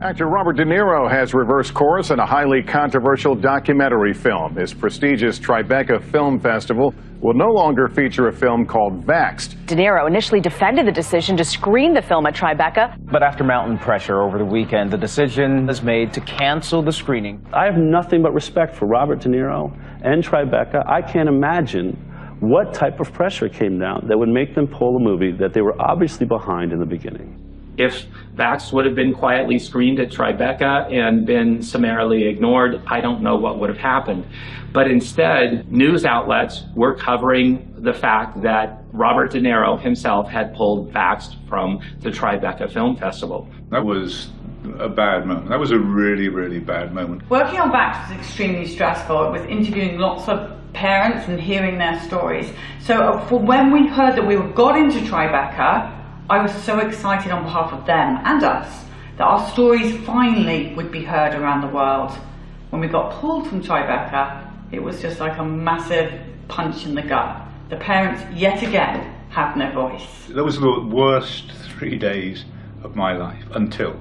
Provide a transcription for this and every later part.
Actor Robert De Niro has reversed course in a highly controversial documentary film. His prestigious Tribeca Film Festival will no longer feature a film called VAXXED. De Niro initially defended the decision to screen the film at Tribeca. But after mounting pressure over the weekend, the decision was made to cancel the screening. I have nothing but respect for Robert De Niro and Tribeca. I can't imagine what type of pressure came down that would make them pull a movie that they were obviously behind in the beginning. If VAXXED would have been quietly screened at Tribeca and been summarily ignored, I don't know what would have happened. But instead, news outlets were covering the fact that Robert De Niro himself had pulled VAXXED from the Tribeca Film Festival. That was a bad moment. That was a really, really bad moment. Working on VAXXED was extremely stressful. It was interviewing lots of parents and hearing their stories. So for when we heard that we got into Tribeca, I was so excited on behalf of them and us that our stories finally would be heard around the world. When we got pulled from Tribeca, it was just like a massive punch in the gut. The parents, yet again, have no voice. That was the worst 3 days of my life until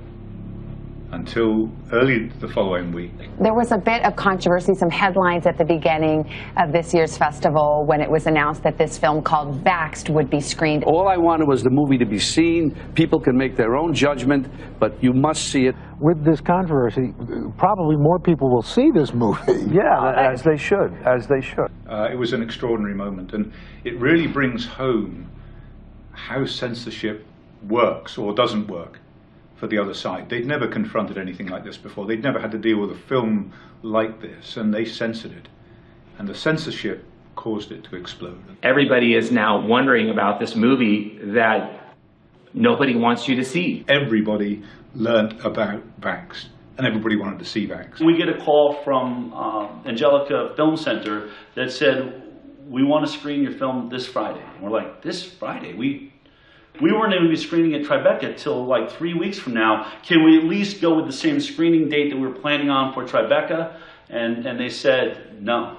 early the following week. There was a bit of controversy, some headlines at the beginning of this year's festival when it was announced that this film called VAXXED would be screened. All I wanted was the movie to be seen. People can make their own judgment, but you must see it. With this controversy, probably more people will see this movie. Yeah, as they should, as they should. It was an extraordinary moment, and it really brings home how censorship works or doesn't work for the other side. They'd never confronted anything like this before. They'd never had to deal with a film like this, and they censored it. And the censorship caused it to explode. Everybody is now wondering about this movie that nobody wants you to see. Everybody learnt about VAXXED, and everybody wanted to see VAXXED. We get a call from Angelica Film Center that said, we want to screen your film this Friday. And we're like, this Friday? We weren't going to be screening at Tribeca till like 3 weeks from now. Can we at least go with the same screening date that we were planning on for Tribeca? And they said, no.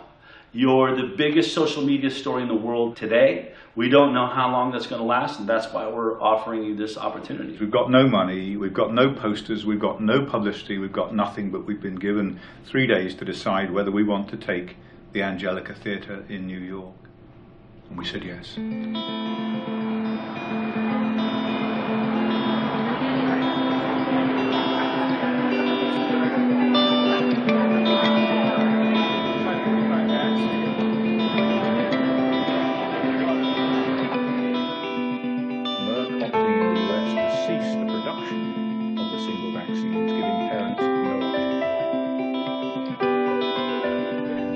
You're the biggest social media story in the world today. We don't know how long that's going to last, and that's why we're offering you this opportunity. We've got no money, we've got no posters, we've got no publicity, we've got nothing, but we've been given 3 days to decide whether we want to take the Angelica Theatre in New York. And we said yes.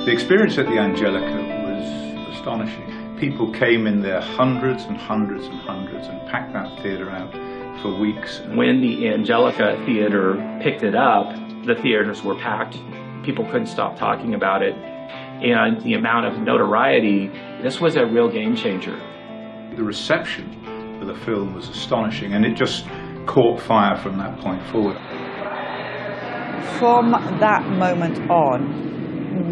The experience at the Angelica was astonishing. People came in their hundreds and hundreds and hundreds and packed that theatre out for weeks. When the Angelica Theatre picked it up, the theaters were packed. People couldn't stop talking about it. And the amount of notoriety, this was a real game changer. The reception for the film was astonishing, and it just caught fire from that point forward. From that moment on,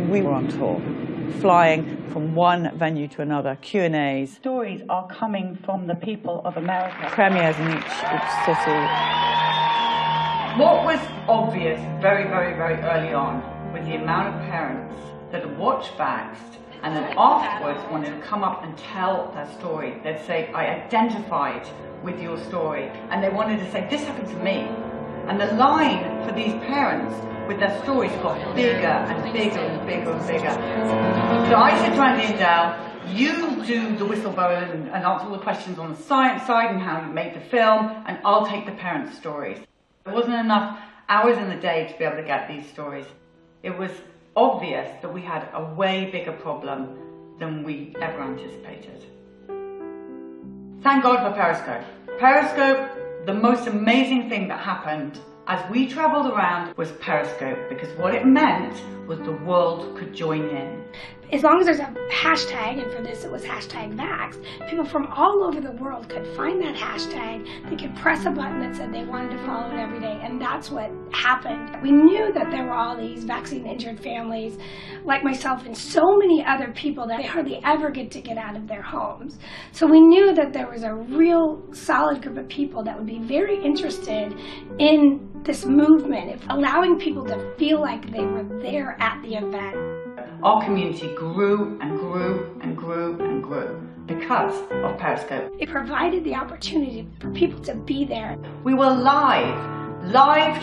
we were on tour, flying from one venue to another, Q&As. Stories are coming from the people of America. Premieres in each city. What was obvious very, very, very early on was the amount of parents that had watched VAXXED and then afterwards wanted to come up and tell their story. They'd say, I identified with your story. And they wanted to say, this happened to me. And the line for these parents with their stories got bigger and bigger and bigger and bigger. So I said to Andy and Dale, you do the whistleblowing and answer all the questions on the science side and how you made the film, and I'll take the parents' stories. There wasn't enough hours in the day to be able to get these stories. It was obvious that we had a way bigger problem than we ever anticipated. Thank God for Periscope. Periscope, the most amazing thing that happened as we travelled around was Periscope, because what it meant was the world could join in. As long as there's a hashtag, and for this it was hashtag Vaxxed, people from all over the world could find that hashtag, they could press a button that said they wanted to follow it every day, and that's what happened. We knew that there were all these vaccine-injured families, like myself and so many other people, that they hardly ever get to get out of their homes. So we knew that there was a real solid group of people that would be very interested in this movement, allowing people to feel like they were there at the event. Our community grew and grew and grew and grew because of Periscope. It provided the opportunity for people to be there. We were live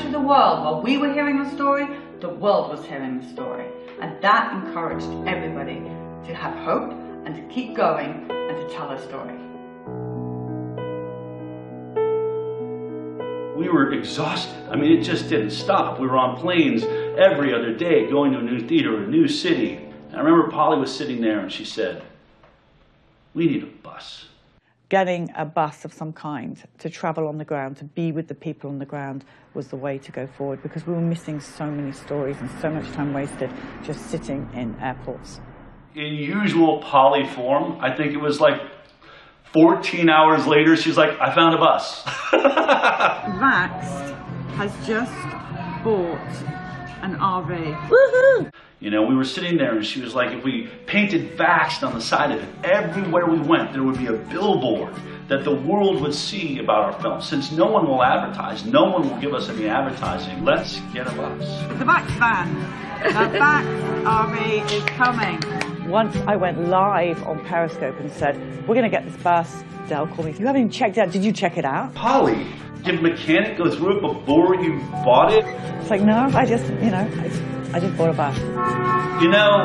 to the world. While we were hearing the story, the world was hearing the story. And that encouraged everybody to have hope and to keep going and to tell their story. We were exhausted. I mean, it just didn't stop. We were on planes every other day, going to a new theater, a new city. And I remember Polly was sitting there and she said, "We need a bus." Getting a bus of some kind to travel on the ground, to be with the people on the ground, was the way to go forward, because we were missing so many stories and so much time wasted just sitting in airports. In usual Polly form, I think it was like 14 hours later, she's like, "I found a bus." VAXXED has just bought an RV. Woohoo! You know, we were sitting there and she was like, if we painted VAXXED on the side of it, everywhere we went, there would be a billboard that the world would see about our film. Since no one will advertise, no one will give us any advertising, let's get a bus. The VAXXED van, the VAXXED RV is coming. Once I went live on Periscope and said, we're going to get this bus, Del called me. You haven't even checked it out. Did you check it out? Polly, did a mechanic go through it before you bought it? It's like, no, I just, I just bought a bus. You know,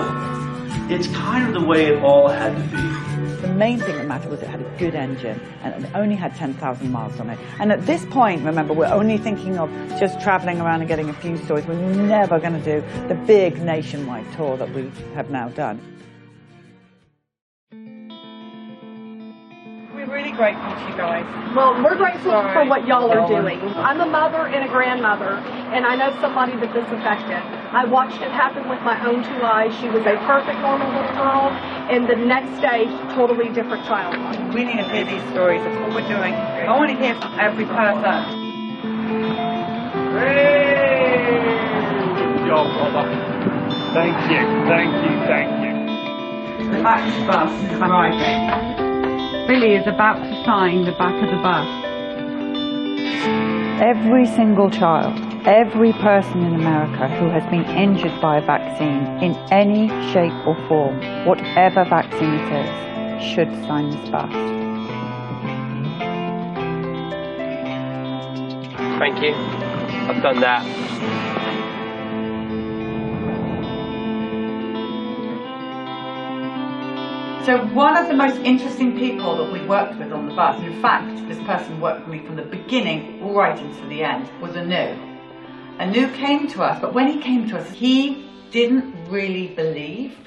it's kind of the way it all had to be. The main thing that mattered was it had a good engine and it only had 10,000 miles on it. And at this point, remember, we're only thinking of just traveling around and getting a few stories. We're never going to do the big nationwide tour that we have now done. We're really grateful to you guys. Well, we're grateful for what y'all are doing. I'm a mother and a grandmother, and I know somebody that this affected. I watched it happen with my own two eyes. She was a perfect, normal little girl, and the next day, totally different child. We need to hear these stories. That's what we're doing. I want to hear from every person. Good job, brother. Thank you, thank you, thank you. The VAXXED bus is arriving. Billy is about to sign the back of the bus. Every single child, every person in America who has been injured by a vaccine in any shape or form, whatever vaccine it is, should sign this bus. Thank you. I've done that. So one of the most interesting people that we worked with on the bus, in fact, this person worked with me from the beginning right into the end, was Anu. Anu came to us, but when he came to us, he didn't really believe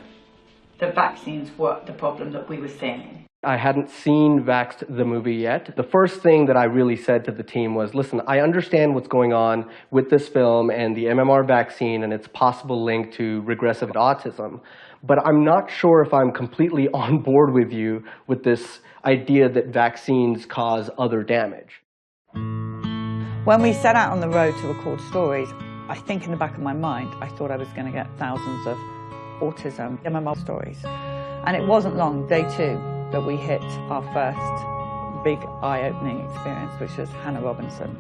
the vaccines were the problem that we were seeing. I hadn't seen VAXXED the movie yet. The first thing that I really said to the team was, listen, I understand what's going on with this film and the MMR vaccine and its possible link to regressive autism, but I'm not sure if I'm completely on board with you with this idea that vaccines cause other damage. When we set out on the road to record stories, I think in the back of my mind, I thought I was going to get thousands of autism MMR stories. And it wasn't long, day 2, that we hit our first big eye-opening experience, which was Hannah Robinson.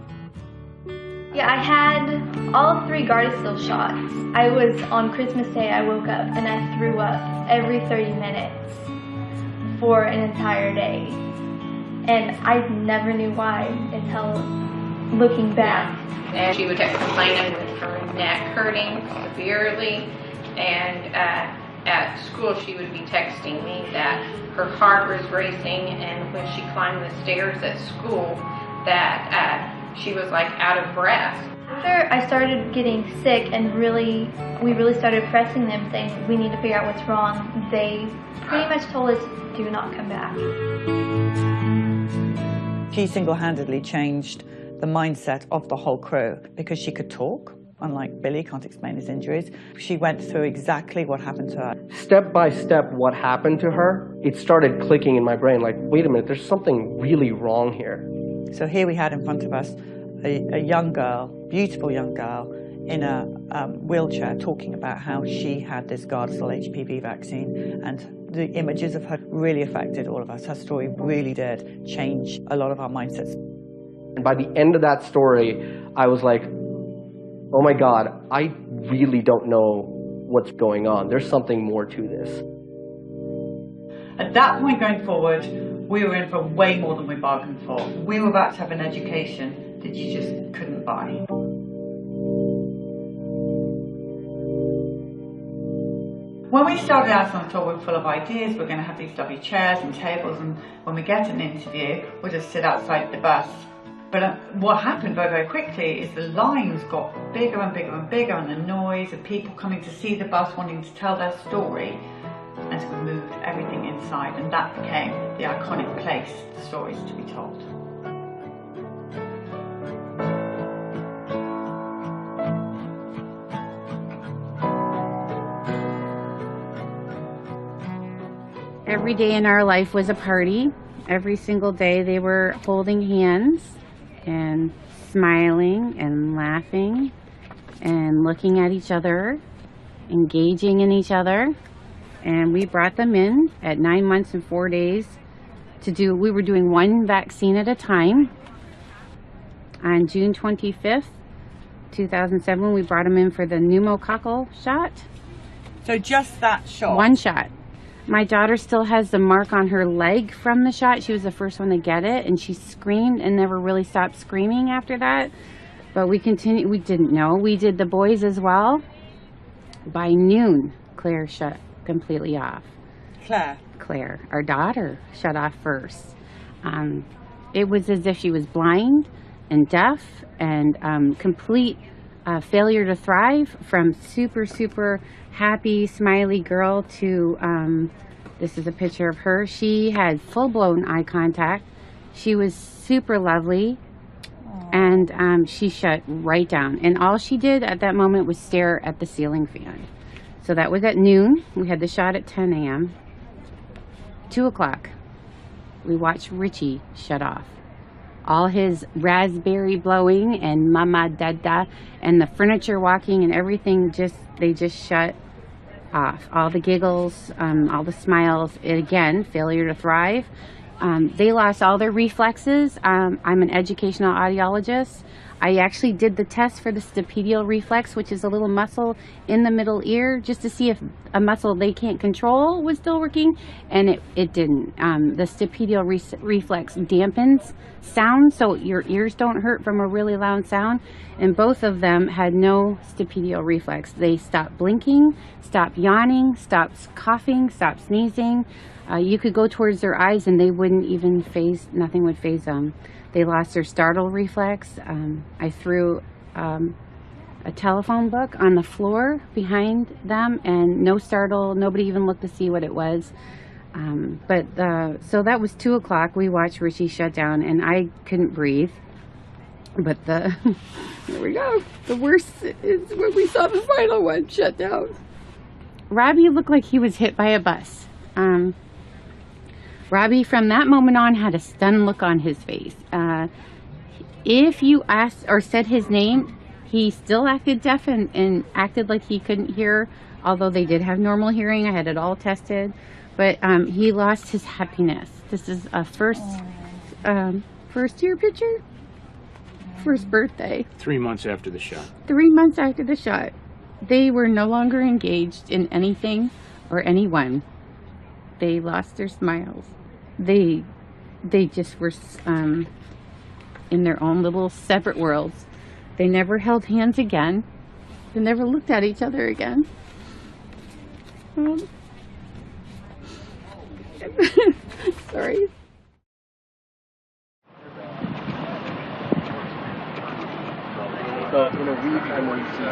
Yeah, I had all 3 Gardasil shots. I was on Christmas Day, I woke up and I threw up every 30 minutes for an entire day. And I never knew why until looking back. And she would kept complaining with her neck hurting severely, and at school she would be texting me that her heart was racing, and when she climbed the stairs at school that she was like out of breath. After I started getting sick and we really started pressing them saying we need to figure out what's wrong, they pretty much told us do not come back. She single-handedly changed the mindset of the whole crew because she could talk, Unlike Billy, can't explain his injuries. She went through exactly what happened to her. Step by step, what happened to her, it started clicking in my brain like, wait a minute, there's something really wrong here. So here we had in front of us a young girl, beautiful young girl, in a wheelchair talking about how she had this Gardasil HPV vaccine, and the images of her really affected all of us. Her story really did change a lot of our mindsets. And by the end of that story, I was like, oh my God, I really don't know what's going on. There's something more to this. At that point going forward, we were in for way more than we bargained for. We were about to have an education that you just couldn't buy. When we started out on the tour, we were full of ideas. We're going to have these lovely chairs and tables, and when we get an interview, we'll just sit outside the bus. But what happened very, very quickly is the lines got bigger and bigger and bigger, and the noise of people coming to see the bus, wanting to tell their story. And so we moved everything inside, and that became the iconic place for stories to be told. Every day in our life was a party. Every single day they were holding hands and smiling and laughing and looking at each other, engaging in each other. And we brought them in at 9 months and 4 days to do, we were doing one vaccine at a time. On June 25th, 2007, we brought them in for the pneumococcal shot. So just that shot? One shot. My daughter still has the mark on her leg from the shot. She was the first one to get it, and she screamed and never really stopped screaming after that. But we continued, we didn't know. We did the boys as well. By noon, Claire shut completely off. Claire, our daughter, shut off first. It was as if she was blind and deaf and complete failure to thrive, from super, super happy, smiley girl to, this is a picture of her. She had full-blown eye contact. She was super lovely. Aww. And she shut right down. And all she did at that moment was stare at the ceiling fan. So that was at noon. We had the shot at 10 a.m. 2 o'clock, we watched Richie shut off. All his raspberry blowing and mama dada and the furniture walking and everything, they just shut off. All the giggles, all the smiles, again, failure to thrive. They lost all their reflexes. I'm an educational audiologist. I actually did the test for the stapedial reflex, which is a little muscle in the middle ear, just to see if a muscle they can't control was still working, and it didn't. The stapedial reflex dampens sound, so your ears don't hurt from a really loud sound, and both of them had no stapedial reflex. They stopped blinking, stopped yawning, stopped coughing, stopped sneezing. You could go towards their eyes and they wouldn't even phase, nothing would phase them. They lost their startle reflex. I threw a telephone book on the floor behind them, and no startle, nobody even looked to see what it was. So that was 2 o'clock. We watched Richie shut down, and I couldn't breathe. But here we go. The worst is when we saw the final one shut down. Robbie looked like he was hit by a bus. Robbie, from that moment on, had a stunned look on his face. If you asked or said his name, he still acted deaf and acted like he couldn't hear, although they did have normal hearing. I had it all tested. But he lost his happiness. This is a first year picture? First birthday. 3 months after the shot. 3 months after the shot. They were no longer engaged in anything or anyone. They lost their smiles. They just were in their own little separate worlds. They never held hands again. They never looked at each other again. Sorry. In a week, I'm going to see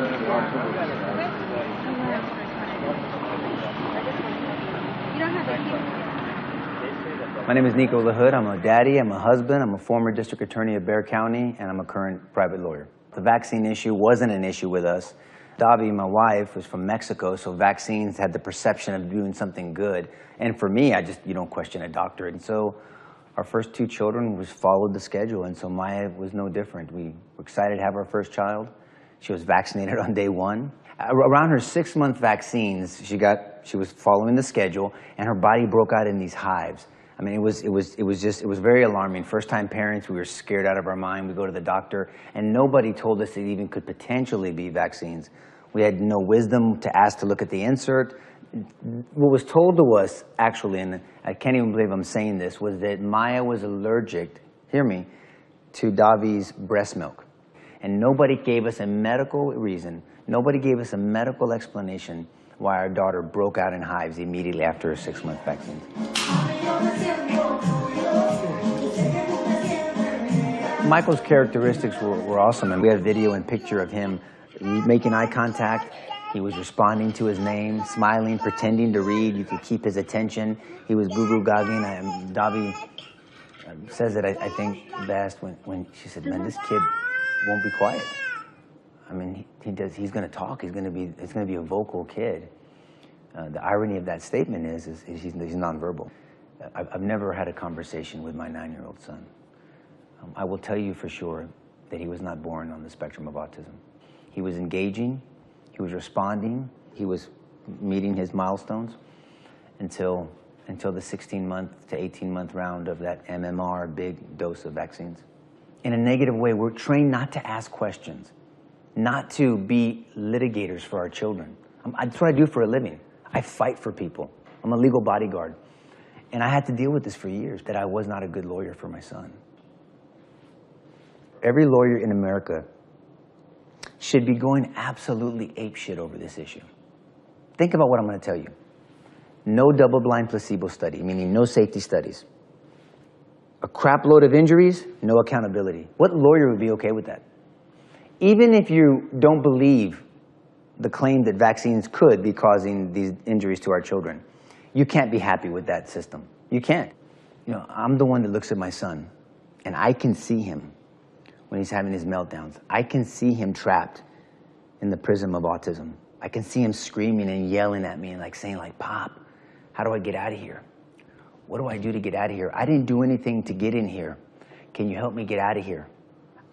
My name is Nico LaHood. I'm a daddy, I'm a husband, I'm a former district attorney of Bexar County, and I'm a current private lawyer. The vaccine issue wasn't an issue with us. Davi, my wife, was from Mexico, so vaccines had the perception of doing something good. And for me, you don't question a doctor. And so our first 2 children followed the schedule, and so Maya was no different. We were excited to have our first child. She was vaccinated on day 1. Around her 6-month vaccines, she was following the schedule, and her body broke out in these hives. I mean, it was very alarming. First-time parents, we were scared out of our mind. We go to the doctor, and nobody told us it even could potentially be vaccines. We had no wisdom to ask to look at the insert. What was told to us, actually, and I can't even believe I'm saying this, was that Maya was allergic, hear me, to Davi's breast milk. And nobody gave us a medical reason, nobody gave us a medical explanation why our daughter broke out in hives immediately after her 6-month vaccine. Michael's characteristics were awesome, and we have video and picture of him making eye contact. He was responding to his name, smiling, pretending to read. You could keep his attention. He was goo-goo-gagging. Davi says it, I think, best when she said, man, this kid won't be quiet. I mean, he's going to talk. It's going to be a vocal kid. The irony of that statement is he's nonverbal. I've never had a conversation with my 9-year-old son. I will tell you for sure that he was not born on the spectrum of autism. He was engaging, he was responding, he was meeting his milestones until the 16-month to 18-month round of that MMR big dose of vaccines. In a negative way, we're trained not to ask questions, not to be litigators for our children. That's what I do for a living. I fight for people. I'm a legal bodyguard. And I had to deal with this for years, that I was not a good lawyer for my son. Every lawyer in America should be going absolutely apeshit over this issue. Think about what I'm going to tell you. No double-blind placebo study, meaning no safety studies. A crap load of injuries, no accountability. What lawyer would be okay with that? Even if you don't believe the claim that vaccines could be causing these injuries to our children, you can't be happy with that system. You can't. You know, I'm the one that looks at my son, and I can see him when he's having his meltdowns. I can see him trapped in the prism of autism. I can see him screaming and yelling at me and saying, Pop, how do I get out of here? What do I do to get out of here? I didn't do anything to get in here. Can you help me get out of here?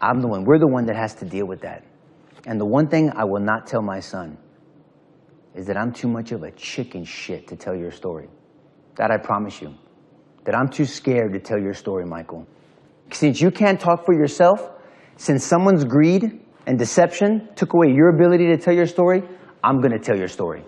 We're the one that has to deal with that. And the one thing I will not tell my son is that I'm too much of a chicken shit to tell your story. That I promise you. That I'm too scared to tell your story, Michael. Since you can't talk for yourself, since someone's greed and deception took away your ability to tell your story, I'm going to tell your story.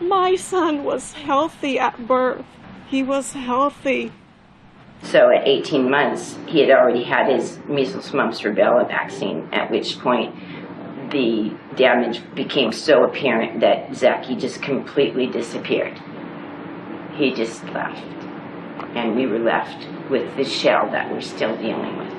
My son was healthy at birth. He was healthy. So at 18 months, he had already had his measles, mumps, rubella vaccine, at which point the damage became so apparent that Zachy just completely disappeared. He just left. And we were left with the shell that we're still dealing with.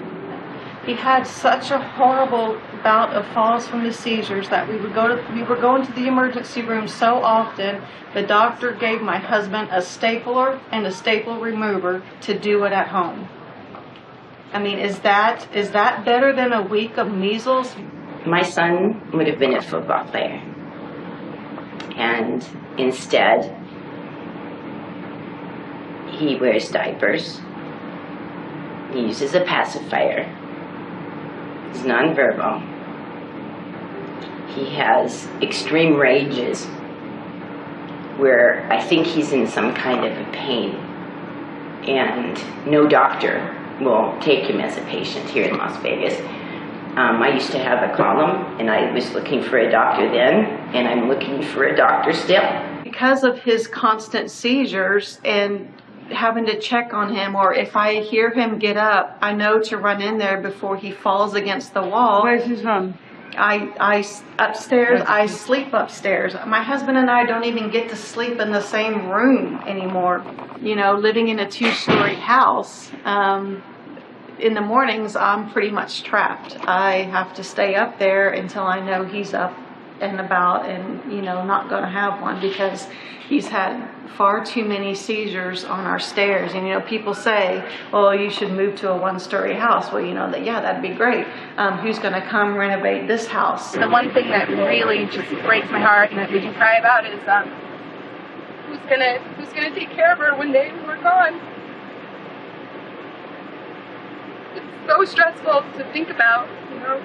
He had such a horrible bout of falls from the seizures that we were going to the emergency room so often, the doctor gave my husband a stapler and a staple remover to do it at home. I mean, is that better than a week of measles? My son would have been a football player. And instead, he wears diapers. He uses a pacifier. He's nonverbal. He has extreme rages where I think he's in some kind of a pain. And no doctor will take him as a patient here in Las Vegas. I used to have a column, and I was looking for a doctor then, and I'm looking for a doctor still. Because of his constant seizures and having to check on him, or if I hear him get up, I know to run in there before he falls against the wall. Where's his room? I upstairs. I sleep upstairs. My husband and I don't even get to sleep in the same room anymore. You know, living in a 2-story house, In the mornings, I'm pretty much trapped. I have to stay up there until I know he's up and about and, you know, not going to have one, because he's had far too many seizures on our stairs. And, you know, people say, oh, you should move to a one-story house. Well, you know, yeah, that'd be great. Who's going to come renovate this house? The one thing that really just breaks my heart and that we can cry about is who's gonna take care of her when we're gone. It's so stressful to think about, you know.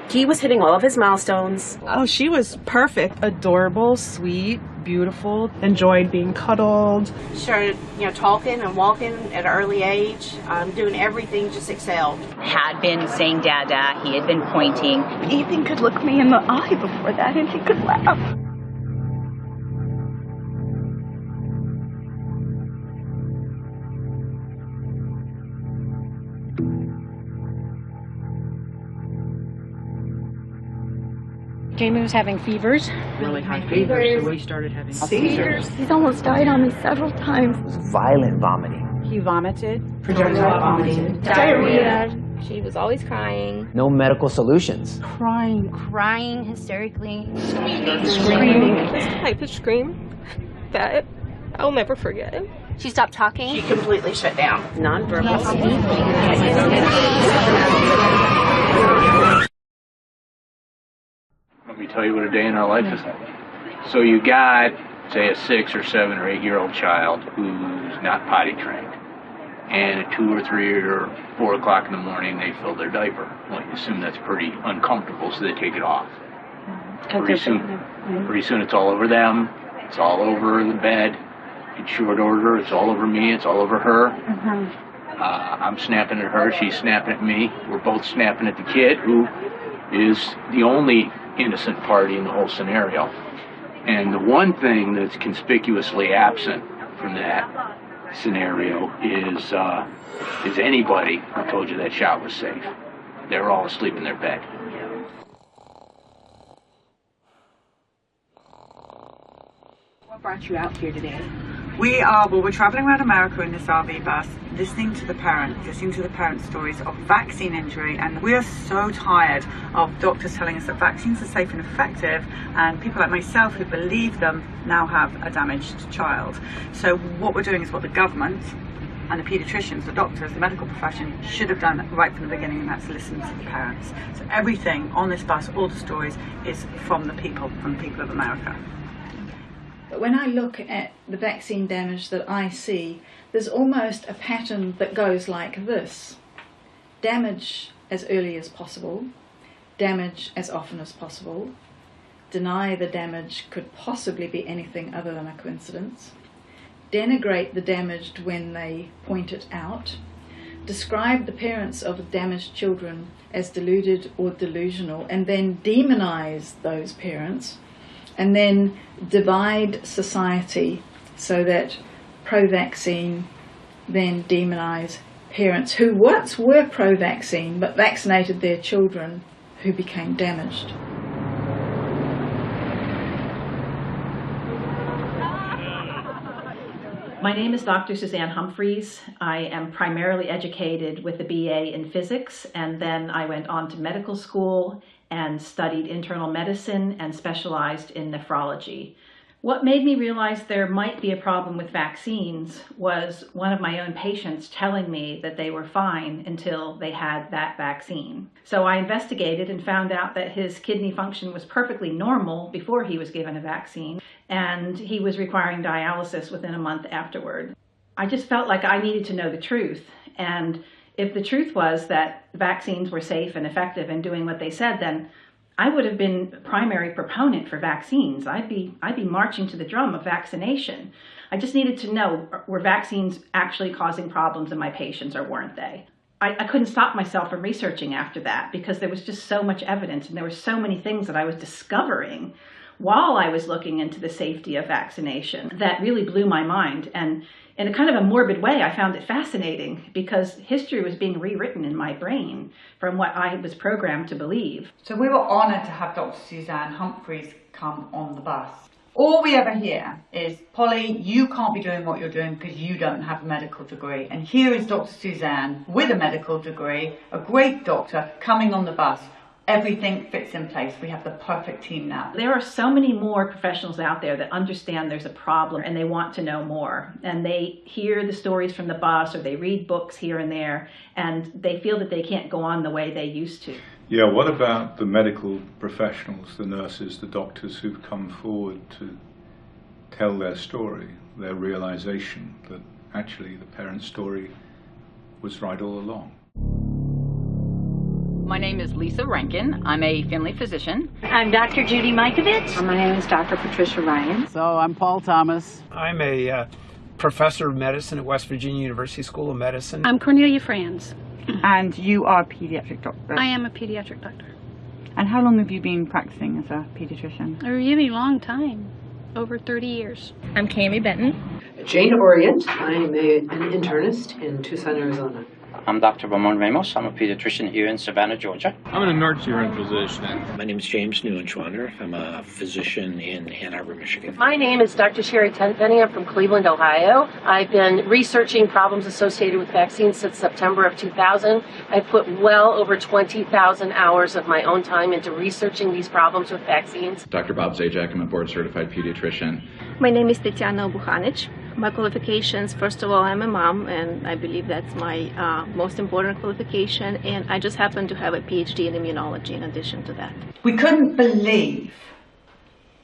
He was hitting all of his milestones. Oh, she was perfect. Adorable, sweet, beautiful, enjoyed being cuddled. Started, you know, talking and walking at an early age, doing everything, just excelled. Had been saying dada, he had been pointing. Ethan could look me in the eye before that and he could laugh. Jamie was having fevers. Really high fevers. So we started having seizures. He's almost died on me several times. It was violent vomiting. He vomited. Projectile vomiting. Diarrhea. She was always crying. No medical solutions. Crying hysterically. Screaming. This type of scream that I'll never forget. She stopped talking. She completely shut down. Nonverbal. Let me tell you what a day in our life is like. So you got, say, a 6 or 7 or 8-year-old child who's not potty trained, and at 2 or 3 or 4 o'clock in the morning they fill their diaper. Well, you assume that's pretty uncomfortable, so they take it off. Pretty soon it's all over them, it's all over the bed. In short order, it's all over me, it's all over her. I'm snapping at her, she's snapping at me. We're both snapping at the kid, who is the only innocent party in the whole scenario. And the one thing that's conspicuously absent from that scenario is anybody who told you that shot was safe. They were all asleep in their bed. What brought you out here today? We're traveling around America in this RV bus, listening to the parents' stories of vaccine injury, and we are so tired of doctors telling us that vaccines are safe and effective, and people like myself who believe them now have a damaged child. So what we're doing is what the government and the paediatricians, the doctors, the medical profession should have done right from the beginning, and that's listen to the parents. So everything on this bus, all the stories, is from the people of America. But when I look at the vaccine damage that I see, there's almost a pattern that goes like this. Damage as early as possible, damage as often as possible, deny the damage could possibly be anything other than a coincidence, denigrate the damaged when they point it out, describe the parents of damaged children as deluded or delusional, and then demonize those parents, and then divide society so that pro-vaccine then demonize parents who once were pro-vaccine but vaccinated their children who became damaged. My name is Dr. Suzanne Humphreys. I am primarily educated with a BA in physics, and then I went on to medical school and studied internal medicine and specialized in nephrology. What made me realize there might be a problem with vaccines was one of my own patients telling me that they were fine until they had that vaccine. So I investigated and found out that his kidney function was perfectly normal before he was given a vaccine, and he was requiring dialysis within a month afterward. I just felt like I needed to know the truth, and if the truth was that vaccines were safe and effective in doing what they said, then I would have been a primary proponent for vaccines. I'd be marching to the drum of vaccination. I just needed to know, were vaccines actually causing problems in my patients or weren't they? I couldn't stop myself from researching after that because there was just so much evidence and there were so many things that I was discovering while I was looking into the safety of vaccination that really blew my mind. And in a kind of a morbid way, I found it fascinating because history was being rewritten in my brain from what I was programmed to believe. So we were honoured to have Dr. Suzanne Humphreys come on the bus. All we ever hear is, Polly, you can't be doing what you're doing because you don't have a medical degree. And here is Dr. Suzanne with a medical degree, a great doctor, coming on the bus. Everything fits in place. We have the perfect team now. There are so many more professionals out there that understand there's a problem and they want to know more. And they hear the stories from the bus or they read books here and there and they feel that they can't go on the way they used to. Yeah, what about the medical professionals, the nurses, the doctors who've come forward to tell their story, their realization that actually the parent's story was right all along? My name is Lisa Rankin. I'm a family physician. I'm Dr. Judy Mikovits. My name is Dr. Patricia Ryan. So I'm Paul Thomas. I'm a professor of medicine at West Virginia University School of Medicine. I'm Cornelia Franz. And you are a pediatric doctor? I am a pediatric doctor. And how long have you been practicing as a pediatrician? A really long time. Over 30 years. I'm Cami Benton. Jane Orient. I'm an internist in Tucson, Arizona. I'm Dr. Ramon Ramos. I'm a pediatrician here in Savannah, Georgia. I'm an emergency room physician. My name is James Neuenschwander. I'm a physician in Ann Arbor, Michigan. My name is Dr. Sherry Tenpenny. I'm from Cleveland, Ohio. I've been researching problems associated with vaccines since September of 2000. I've put well over 20,000 hours of my own time into researching these problems with vaccines. Dr. Bob Zajac. I'm a board-certified pediatrician. My name is Tetiana Buhanic. My qualifications, first of all, I'm a mom, and I believe that's my most important qualification, and I just happen to have a PhD in immunology in addition to that. We couldn't believe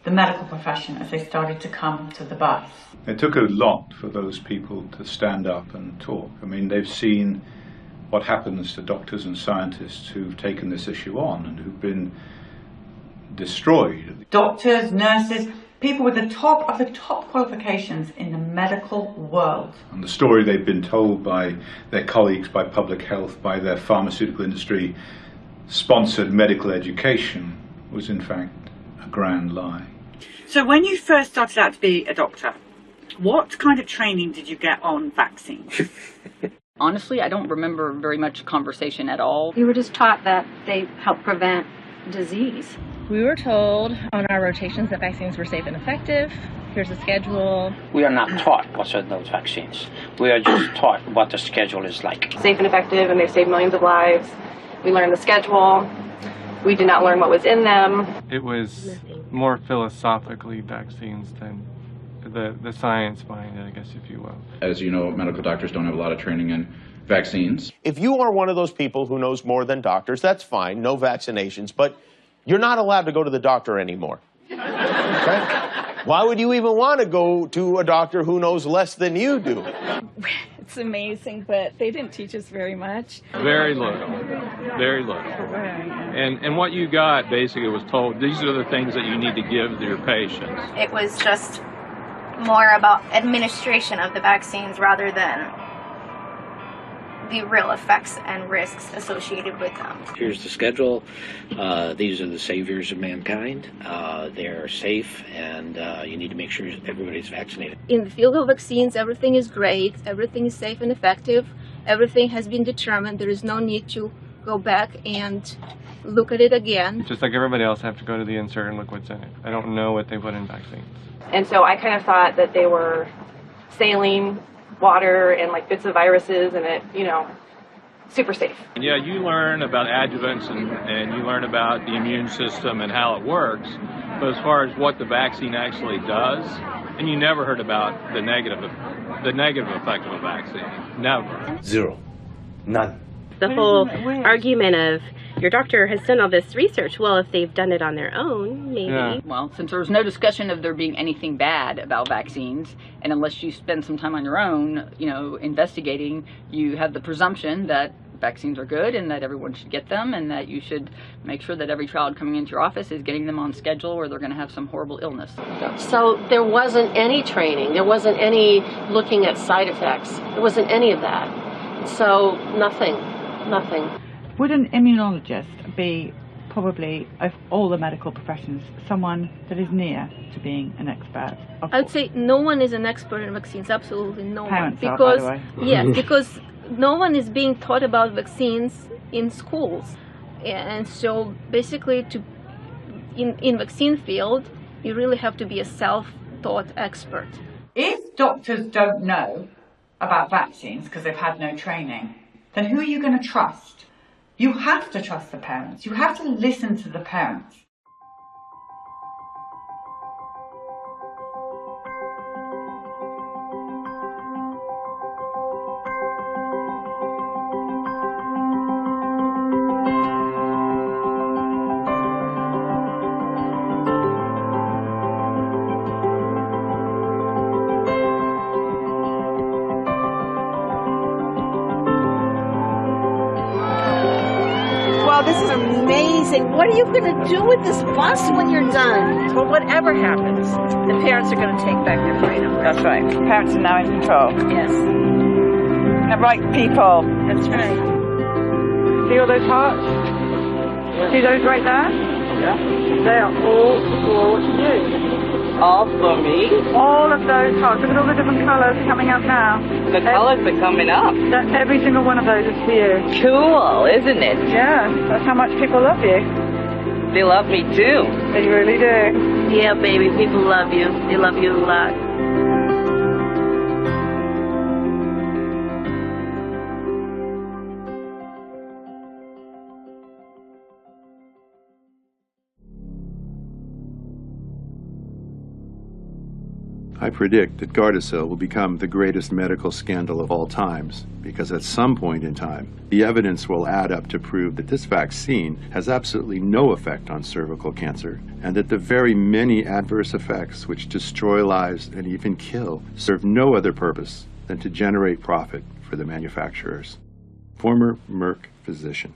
the medical profession as they started to come to the bus. It took a lot for those people to stand up and talk. I mean, they've seen what happens to doctors and scientists who've taken this issue on and who've been destroyed. Doctors, nurses, people with the top of the top qualifications in the medical world. And the story they've been told by their colleagues, by public health, by their pharmaceutical industry sponsored medical education was in fact a grand lie. So when you first started out to be a doctor, what kind of training did you get on vaccines? Honestly, I don't remember very much conversation at all. You were just taught that they help prevent disease. We were told on our rotations that vaccines were safe and effective. Here's a schedule. We are not taught what's in those vaccines. We are just taught what the schedule is like. Safe and effective, and they save millions of lives. We learned the schedule. We did not learn what was in them. It was more philosophically vaccines than the science behind it, I guess, if you will. As you know, medical doctors don't have a lot of training in vaccines. If you are one of those people who knows more than doctors, that's fine, no vaccinations, but you're not allowed to go to the doctor anymore. Okay? Why would you even want to go to a doctor who knows less than you do? It's amazing, but they didn't teach us very much. Very little. Very little. And what you got basically was told, these are the things that you need to give to your patients. It was just more about administration of the vaccines rather than the real effects and risks associated with them. Here's the schedule. These are the saviors of mankind. They're safe, and you need to make sure everybody's vaccinated. In the field of vaccines, everything is great, everything is safe and effective, everything has been determined. There is no need to go back and look at it again. Just like everybody else, I have to go to the insert and look what's in it. I don't know what they put in vaccines. And so I kind of thought that they were saline water and like bits of viruses and it, you know, super safe. Yeah, you learn about adjuvants and you learn about the immune system and how it works, but as far as what the vaccine actually does, and you never heard about the negative effect of a vaccine. Never. Zero. None. The whole argument of your doctor has done all this research. Well, if they've done it on their own, maybe. Yeah. Well, since there was no discussion of there being anything bad about vaccines, and unless you spend some time on your own, you know, investigating, you have the presumption that vaccines are good and that everyone should get them and that you should make sure that every child coming into your office is getting them on schedule or they're going to have some horrible illness. So there wasn't any training. There wasn't any looking at side effects. There wasn't any of that. So nothing. Would an immunologist be probably, of all the medical professions, someone that is near to being an expert? I would say no one is an expert in vaccines, absolutely no Parents one. Are, by the way. Yes, because no one is being taught about vaccines in schools. And so basically in vaccine field, You really have to be a self-taught expert. If doctors don't know about vaccines because they've had no training, then who are you going to trust? You have to trust the parents. You have to listen to the parents. Wow, this is amazing. What are you going to do with this bus when you're done? Well, whatever happens, the parents are going to take back their freedom. That's right. Parents are now in control. Yes. The right people. That's right. See all those hearts? See those right there? Yeah. They are all for you. All for me? All of those hearts. Look at all the different colours coming up now. The colours are coming up. Every single one of those is for you. Cool, isn't it? Yeah, that's how much people love you. They love me too. They really do. Yeah, baby, people love you. They love you a lot. I predict that Gardasil will become the greatest medical scandal of all times, because at some point in time, the evidence will add up to prove that this vaccine has absolutely no effect on cervical cancer, and that the very many adverse effects which destroy lives and even kill serve no other purpose than to generate profit for the manufacturers. Former Merck physician.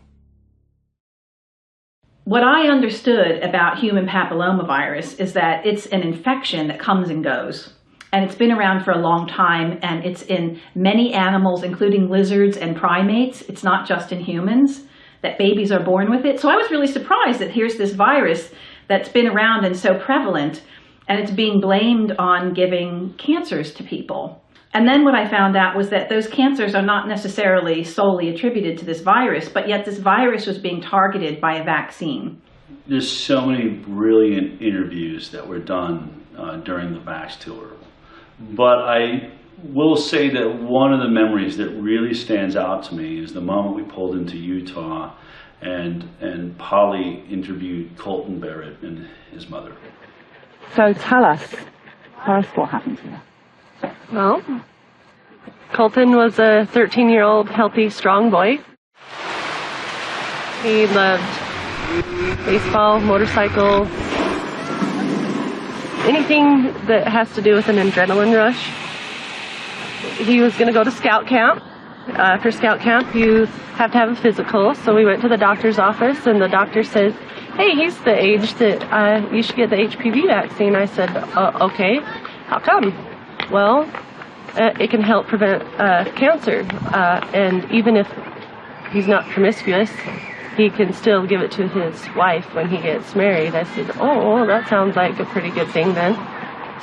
What I understood about human papillomavirus is that it's an infection that comes and goes. And it's been around for a long time, and it's in many animals, including lizards and primates. It's not just in humans, that babies are born with it. So I was really surprised that here's this virus that's been around and so prevalent, and it's being blamed on giving cancers to people. And then what I found out was that those cancers are not necessarily solely attributed to this virus, but yet this virus was being targeted by a vaccine. There's so many brilliant interviews that were done during the VAX tour. But I will say that one of the memories that really stands out to me is the moment we pulled into Utah and Polly interviewed Colton Barrett and his mother. So tell us what happened here. Well, Colton was a 13-year-old healthy, strong boy. He loved baseball, motorcycles, anything that has to do with an adrenaline rush. He was going to go to scout camp. For scout camp, you have to have a physical, so we went to the doctor's office, and the doctor said, hey, he's the age that you should get the HPV vaccine. I said, okay, how come? Well, it can help prevent cancer, and even if he's not promiscuous, he can still give it to his wife when he gets married. I said, oh, that sounds like a pretty good thing then.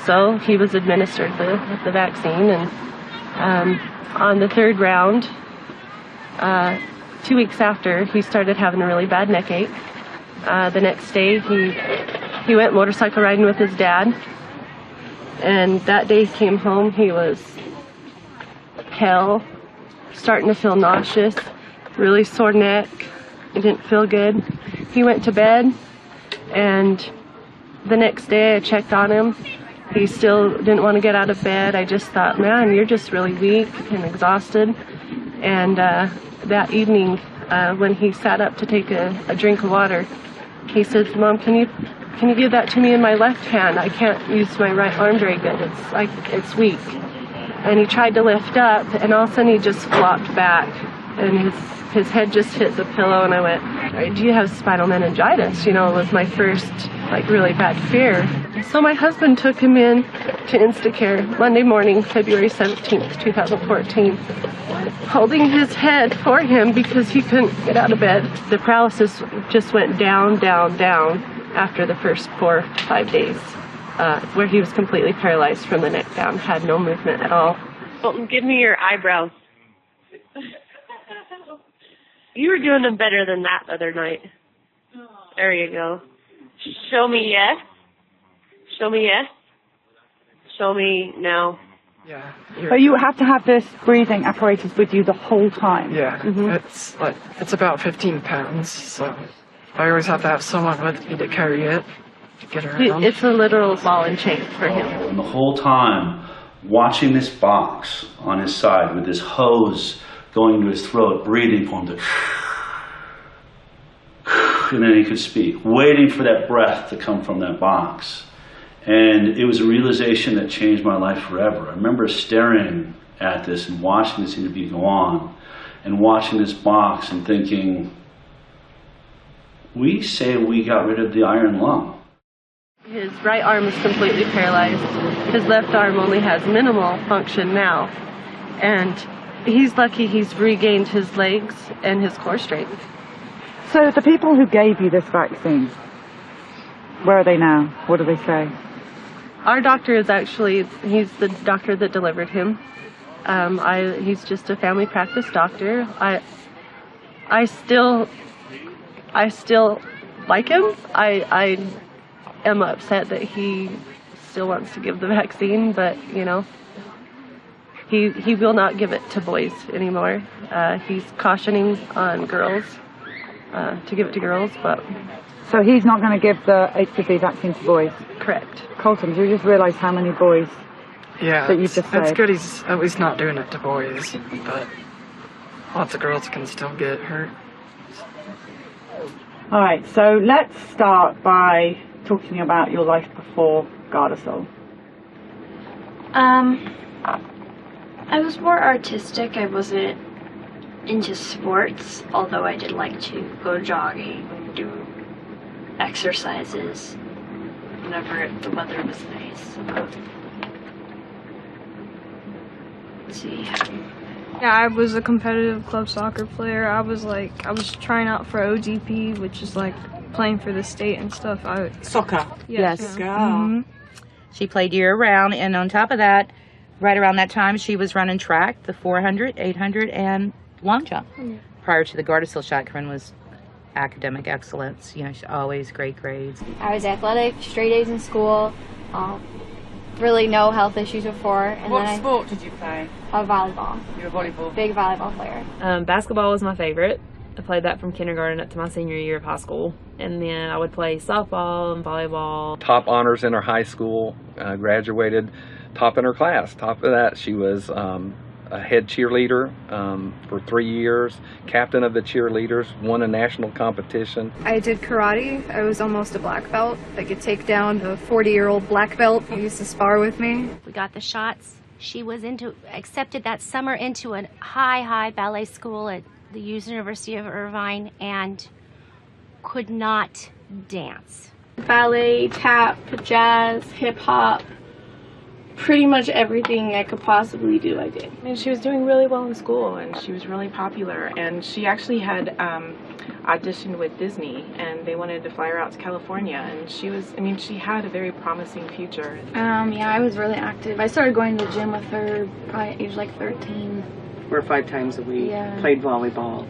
So he was administered the vaccine, and on the third round, 2 weeks after, he started having a really bad neck ache. The next day, he went motorcycle riding with his dad, and that day he came home, he was pale, starting to feel nauseous, really sore neck. He didn't feel good. He went to bed, and the next day I checked on him. He still didn't want to get out of bed. I just thought, man, you're just really weak and exhausted. And that evening, when he sat up to take a drink of water, he said, Mom, can you give that to me in my left hand? I can't use my right arm very good. It's weak. And he tried to lift up, and all of a sudden he just flopped back, and his head just hit the pillow, and I went, do you have spinal meningitis? You know, it was my first, really bad fear. So my husband took him in to Instacare Monday morning, February 17th, 2014, holding his head for him because he couldn't get out of bed. The paralysis just went down, down, down after the first 4 to 5 days, where he was completely paralyzed from the neck down, had no movement at all. Colton, give me your eyebrows. You were doing them better than that the other night. There you go. Show me yes. Show me yes. Show me no. Yeah. But you have to have this breathing apparatus with you the whole time. Yeah. It's about 15 pounds, so I always have to have someone with me to carry it, to get around. It's a literal ball and chain for him. And the whole time, watching this box on his side with this hose going to his throat, breathing for him to, and then he could speak, waiting for that breath to come from that box. And it was a realization that changed my life forever. I remember staring at this and watching this interview go on and watching this box and thinking, we say we got rid of the iron lung. His right arm is completely paralyzed. His left arm only has minimal function now. And he's lucky he's regained his legs and his core strength. So the people who gave you this vaccine, where are they now? What do they say? Our doctor is actually, he's the doctor that delivered him. He's just a family practice doctor. I still like him. I am upset that he still wants to give the vaccine, but you know, he will not give it to boys anymore. He's cautioning on girls to give it to girls, but. So he's not going to give the HPV vaccine to boys? Correct. Colton, do you just realise how many boys that you've just that's saved? good he's at least not doing it to boys, but lots of girls can still get hurt. All right, so let's start by talking about your life before Gardasil. I was more artistic. I wasn't into sports, although I did like to go jogging, do exercises whenever the weather was nice. Let's see. Yeah, I was a competitive club soccer player. I was trying out for OGP, which is like playing for the state and stuff. Soccer. Yes. She played year round, and on top of that, right around that time, she was running track, the 400, 800, and long jump. Prior to the Gardasil shot, Corinne was academic excellence. You know, she always great grades. I was athletic, straight A's in school, really no health issues before. And what sport did you play? Volleyball. You were a volleyball? Big volleyball player. Basketball was my favorite. I played that from kindergarten up to my senior year of high school. And then I would play softball and volleyball. Top honors in her high school, graduated top in her class. Top of that, she was a head cheerleader for 3 years, captain of the cheerleaders, won a national competition. I did karate. I was almost a black belt. I could take down a 40-year-old black belt who used to spar with me. We got the shots. She was accepted that summer into a high ballet school at the University of Irvine and could not dance. Ballet, tap, jazz, hip-hop. Pretty much everything I could possibly do, I did. And she was doing really well in school, and she was really popular. And she actually had auditioned with Disney, and they wanted to fly her out to California. And she had a very promising future. Yeah, I was really active. I started going to the gym with her probably at age like 13. 4 or 5 times a week. Yeah. Played volleyball.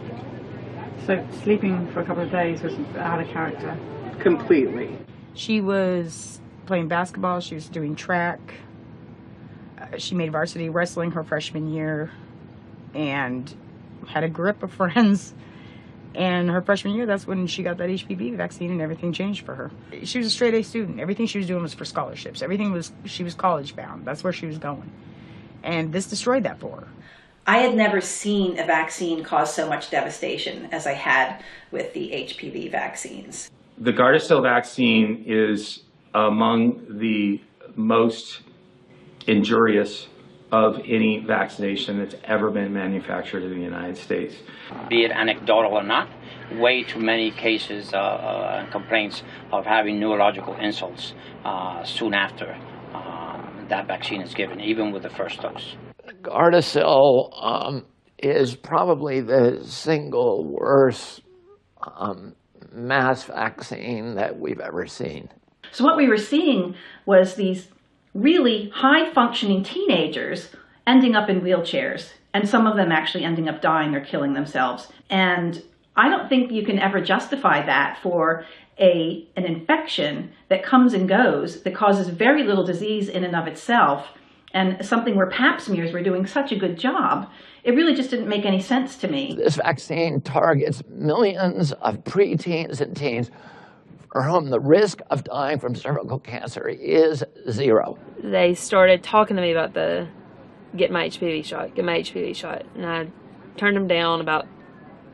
So sleeping for a couple of days was out of character? Completely. She was playing basketball. She was doing track. She made varsity wrestling her freshman year and had a grip of friends. And her freshman year, that's when she got that HPV vaccine and everything changed for her. She was a straight A student. Everything she was doing was for scholarships. She was college bound. That's where she was going. And this destroyed that for her. I had never seen a vaccine cause so much devastation as I had with the HPV vaccines. The Gardasil vaccine is among the most injurious of any vaccination that's ever been manufactured in the United States. Be it anecdotal or not, way too many cases and complaints of having neurological insults soon after that vaccine is given, even with the first dose. Gardasil is probably the single worst mass vaccine that we've ever seen. So what we were seeing was these really high-functioning teenagers ending up in wheelchairs, and some of them actually ending up dying or killing themselves. And I don't think you can ever justify that for an infection that comes and goes, that causes very little disease in and of itself, and something where Pap smears were doing such a good job. It really just didn't make any sense to me. This vaccine targets millions of preteens and teens for whom the risk of dying from cervical cancer is 0. They started talking to me about get my HPV shot, and I turned them down about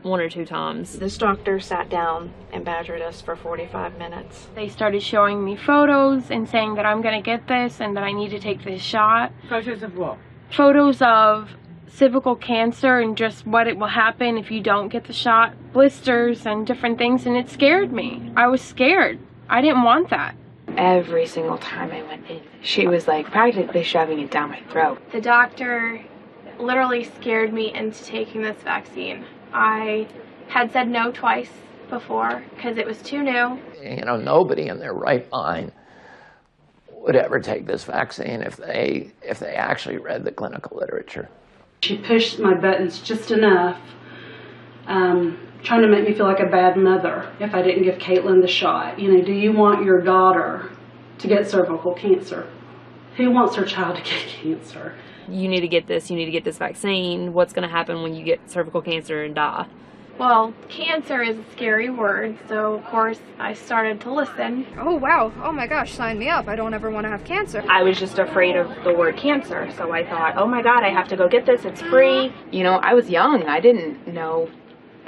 1 or 2 times. This doctor sat down and badgered us for 45 minutes. They started showing me photos and saying that I'm going to get this and that I need to take this shot. Photos of what? Photos of cervical cancer and just what it will happen if you don't get the shot, blisters and different things, and it scared me. I was scared. I didn't want that. Every single time I went in, she was like practically shoving it down my throat. The doctor literally scared me into taking this vaccine. I had said no twice before because it was too new. You know, nobody in their right mind would ever take this vaccine if they actually read the clinical literature. She pushed my buttons just enough, trying to make me feel like a bad mother if I didn't give Caitlin the shot. You know, do you want your daughter to get cervical cancer? Who wants their child to get cancer? You need to get this, you need to get this vaccine. What's going to happen when you get cervical cancer and die? Well, cancer is a scary word, so of course I started to listen. Oh wow, oh my gosh, sign me up. I don't ever want to have cancer. I was just afraid of the word cancer, so I thought, oh my God, I have to go get this, it's free. You know, I was young, I didn't know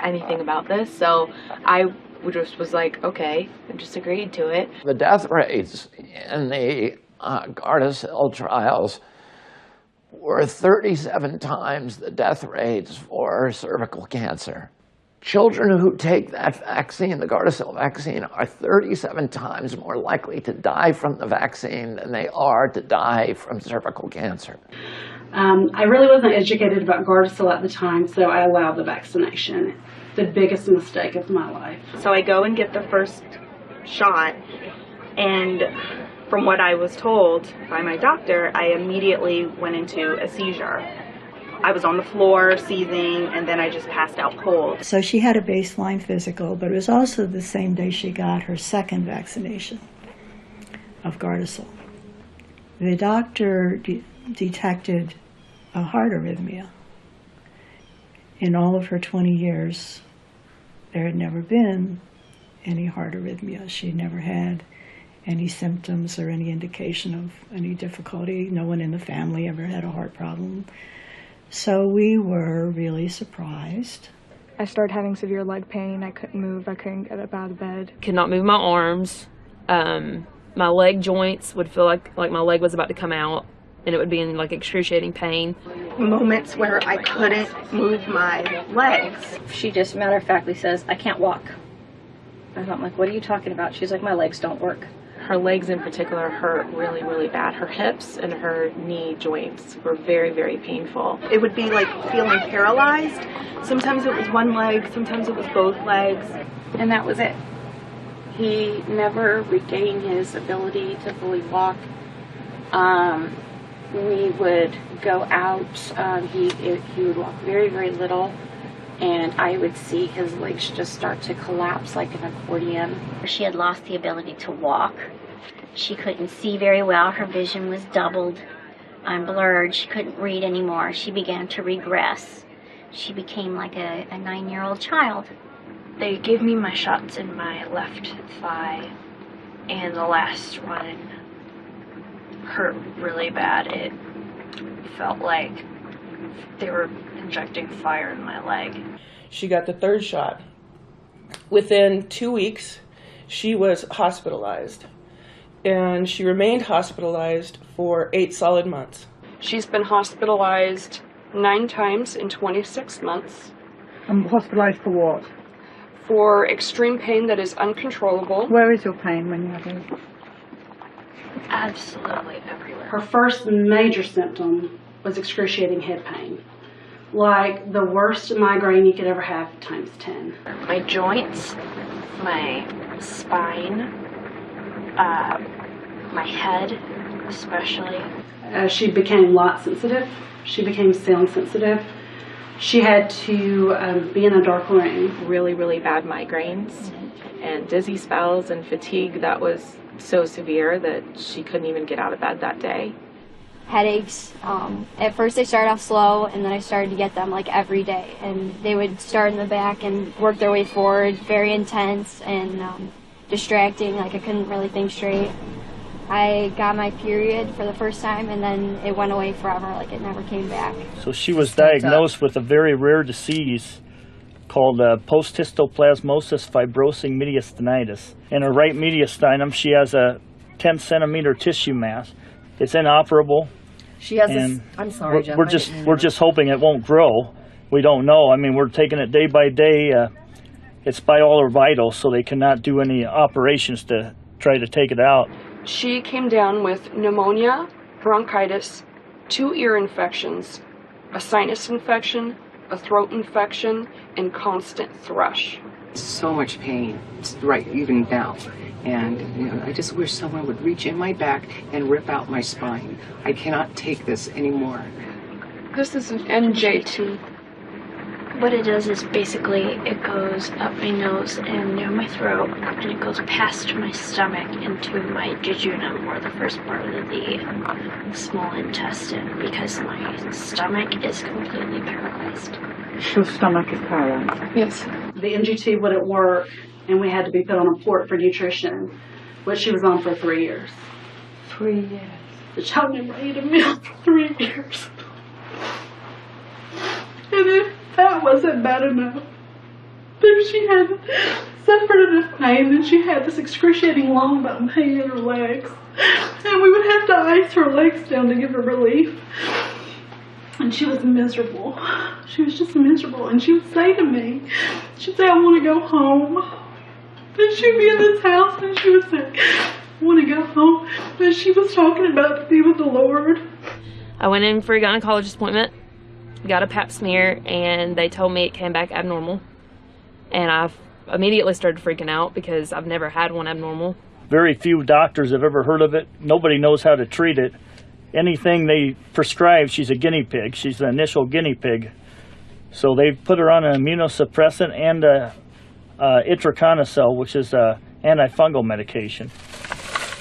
anything about this, so I just was like, okay, I just agreed to it. The death rates in the Gardasil trials were 37 times the death rates for cervical cancer. Children who take that vaccine, the Gardasil vaccine, are 37 times more likely to die from the vaccine than they are to die from cervical cancer. I really wasn't educated about Gardasil at the time, so I allowed the vaccination. The biggest mistake of my life. So I go and get the first shot, and from what I was told by my doctor, I immediately went into a seizure. I was on the floor seizing, and then I just passed out cold. So she had a baseline physical, but it was also the same day she got her second vaccination of Gardasil. The doctor detected a heart arrhythmia. In all of her 20 years, there had never been any heart arrhythmia. She never had any symptoms or any indication of any difficulty. No one in the family ever had a heart problem. So we were really surprised. I started having severe leg pain. I couldn't move. I couldn't get up out of bed. Could not move my arms. My leg joints would feel like my leg was about to come out, and it would be in like excruciating pain. Moments where I couldn't move my legs. She just matter of factly says, I can't walk. And I'm like, what are you talking about? She's like, my legs don't work. Her legs in particular hurt really, really bad. Her hips and her knee joints were very, very painful. It would be like feeling paralyzed. Sometimes it was one leg, sometimes it was both legs, and that was it. He never regained his ability to fully walk. We would go out, he would walk very, very little, and I would see his legs just start to collapse like an accordion. She had lost the ability to walk. She couldn't see very well. Her vision was doubled and blurred. She couldn't read anymore. She began to regress. She became like a 9-year-old child. They gave me my shots in my left thigh, and the last one hurt really bad. It felt like they were injecting fire in my leg. She got the third shot. Within 2 weeks, she was hospitalized, and she remained hospitalized for 8 solid months. She's been hospitalized 9 times in 26 months. Hospitalized for what? For extreme pain that is uncontrollable. Where is your pain when you have it? Absolutely everywhere. Her first major symptom was excruciating head pain. Like the worst migraine you could ever have times 10. My joints, my spine, my head especially. She became light sensitive. She became sound sensitive. She had to be in a dark room. Really, really bad migraines and dizzy spells and fatigue that was so severe that she couldn't even get out of bed that day. Headaches. At first they started off slow, and then I started to get them like every day. And they would start in the back and work their way forward, very intense and distracting, like I couldn't really think straight. I got my period for the first time, and then it went away forever, like it never came back. So she was diagnosed with a very rare disease called post-histoplasmosis fibrosing mediastinitis. In her right mediastinum, she has a 10-centimeter tissue mass. It's inoperable. She has this, I'm sorry, Jeff. We're just hoping it won't grow. We don't know. I mean, we're taking it day by day. It's by all her vitals, so they cannot do any operations to try to take it out. She came down with pneumonia, bronchitis, 2 ear infections, a sinus infection, a throat infection, and constant thrush. So much pain, right, even now. And I just wish someone would reach in my back and rip out my spine. I cannot take this anymore. This is an NJ2. What it does is basically it goes up my nose and near my throat, and it goes past my stomach into my jejunum, or the first part of the small intestine, because my stomach is completely paralyzed. Your stomach is paralyzed? Yes. The NG2 wouldn't work, and we had to be put on a port for nutrition, which she was on for 3 years. 3 years. The child never ate a meal for 3 years. And if that wasn't bad enough, then she had suffered enough pain, and she had this excruciating long bone pain in her legs. And we would have to ice her legs down to give her relief. And she was miserable. She was just miserable. And she would say to me, she'd say, I want to go home. And she'd be in this house and she would say, I want to go home. And she was talking about to be with the Lord. I went in for a gynecologist appointment, got a pap smear, and they told me it came back abnormal. And I immediately started freaking out because I've never had one abnormal. Very few doctors have ever heard of it. Nobody knows how to treat it. Anything they prescribe, she's a guinea pig. She's the initial guinea pig. So they put her on an immunosuppressant and itraconazole, which is an antifungal medication.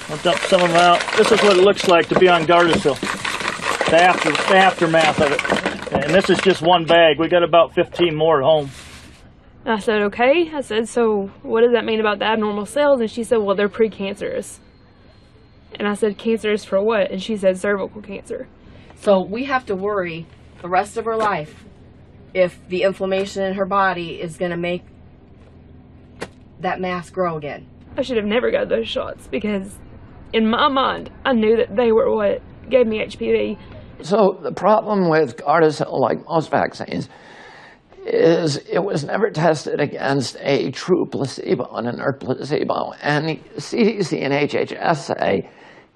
I'll dump some of them out. This is what it looks like to be on Gardasil, the aftermath of it. And this is just one bag. We got about 15 more at home. I said, okay. I said, so what does that mean about the abnormal cells? And she said, well, they're precancerous. And I said, cancerous for what? And she said, cervical cancer. So we have to worry the rest of her life if the inflammation in her body is going to make that mass grow again. I should have never got those shots because in my mind, I knew that they were what gave me HPV. So the problem with Gardasil, like most vaccines, is it was never tested against a true placebo, an inert placebo. And CDC and HHS say,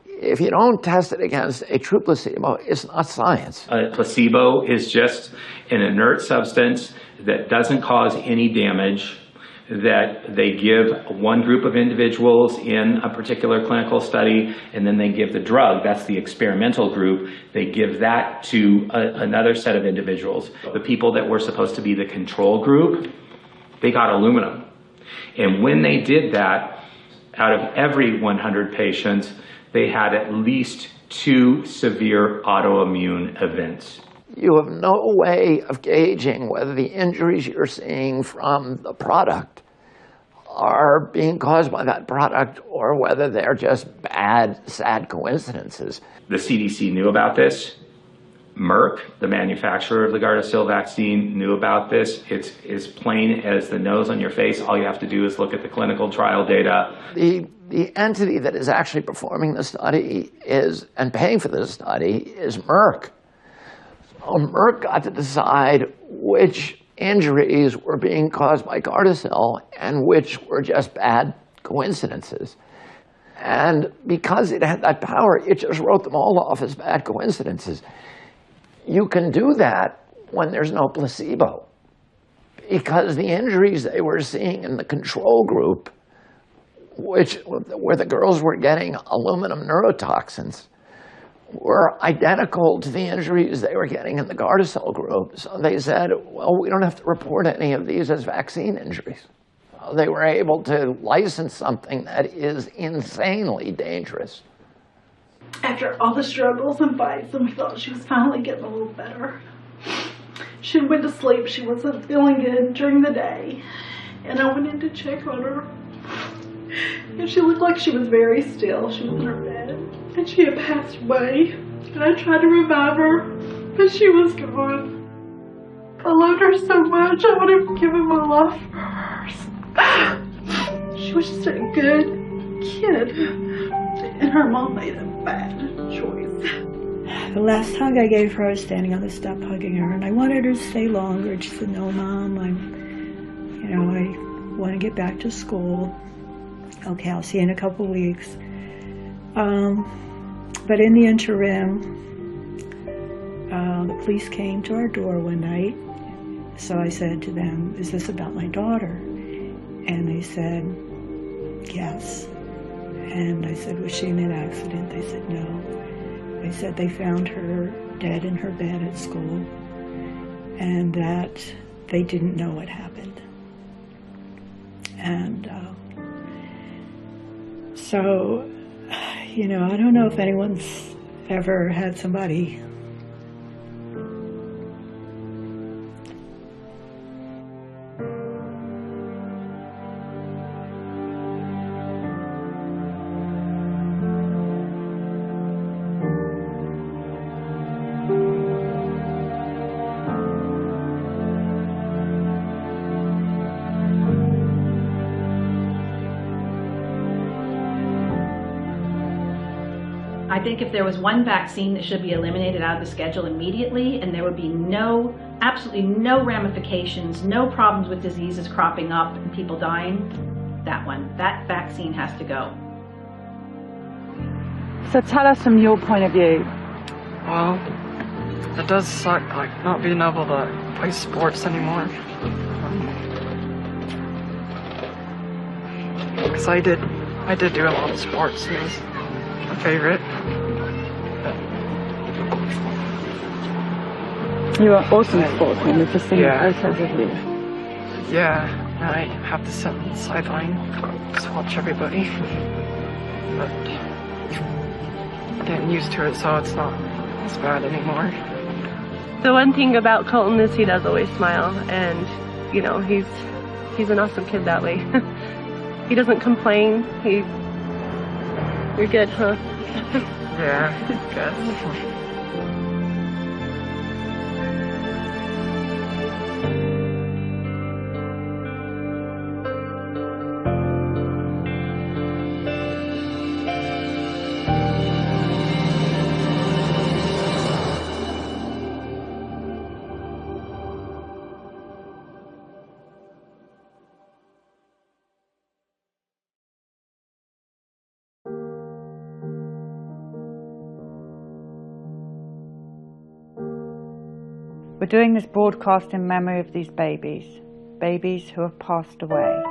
if you don't test it against a true placebo, it's not science. A placebo is just an inert substance that doesn't cause any damage, that they give one group of individuals in a particular clinical study, and then they give the drug. That's the experimental group. They give that to another set of individuals. The people that were supposed to be the control group, they got aluminum. And when they did that, out of every 100 patients, they had at least 2 severe autoimmune events. You have no way of gauging whether the injuries you're seeing from the product are being caused by that product or whether they're just bad, sad coincidences. The CDC knew about this. Merck, the manufacturer of the Gardasil vaccine, knew about this. It's as plain as the nose on your face. All you have to do is look at the clinical trial data. The entity that is actually performing the study and paying for the study is Merck. So Merck got to decide which injuries were being caused by Gardasil and which were just bad coincidences. And because it had that power, it just wrote them all off as bad coincidences. You can do that when there's no placebo, because the injuries they were seeing in the control group, where the girls were getting aluminum neurotoxins, were identical to the injuries they were getting in the Gardasil group. So they said, well, we don't have to report any of these as vaccine injuries. They were able to license something that is insanely dangerous. After all the struggles and fights, and we thought she was finally getting a little better, she went to sleep. She wasn't feeling good during the day, and I went in to check on her, and she looked like she was very still. She was in her bed, and she had passed away, and I tried to revive her, but she was gone. I loved her so much. I would have given my life for her. She was just a good kid, and her mom made a bad choice. The last hug I gave her, I was standing on the step hugging her, and I wanted her to stay longer. She said, no, Mom, I want to get back to school. Okay, I'll see you in a couple weeks. But in the interim, the police came to our door one night. So I said to them, is this about my daughter? And they said, yes. And I said, was she in an accident? They said, no. They said they found her dead in her bed at school and that they didn't know what happened. And so, I don't know if anyone's ever had somebody I think if there was one vaccine that should be eliminated out of the schedule immediately, and there would be absolutely no ramifications, no problems with diseases cropping up and people dying, that vaccine has to go. So tell us from your point of view. Well, it does suck, not being able to play sports anymore. Because I did do a lot of sports, and it was my favorite. You are awesome sportsman. We've just seen photos of you. Yeah, and I have to sit on the sideline, just watch everybody. But getting used to it, so it's not as bad anymore. The one thing about Colton is he does always smile, and he's an awesome kid that way. He doesn't complain. You're good, huh? Yeah, good. We're doing this broadcast in memory of these babies who have passed away.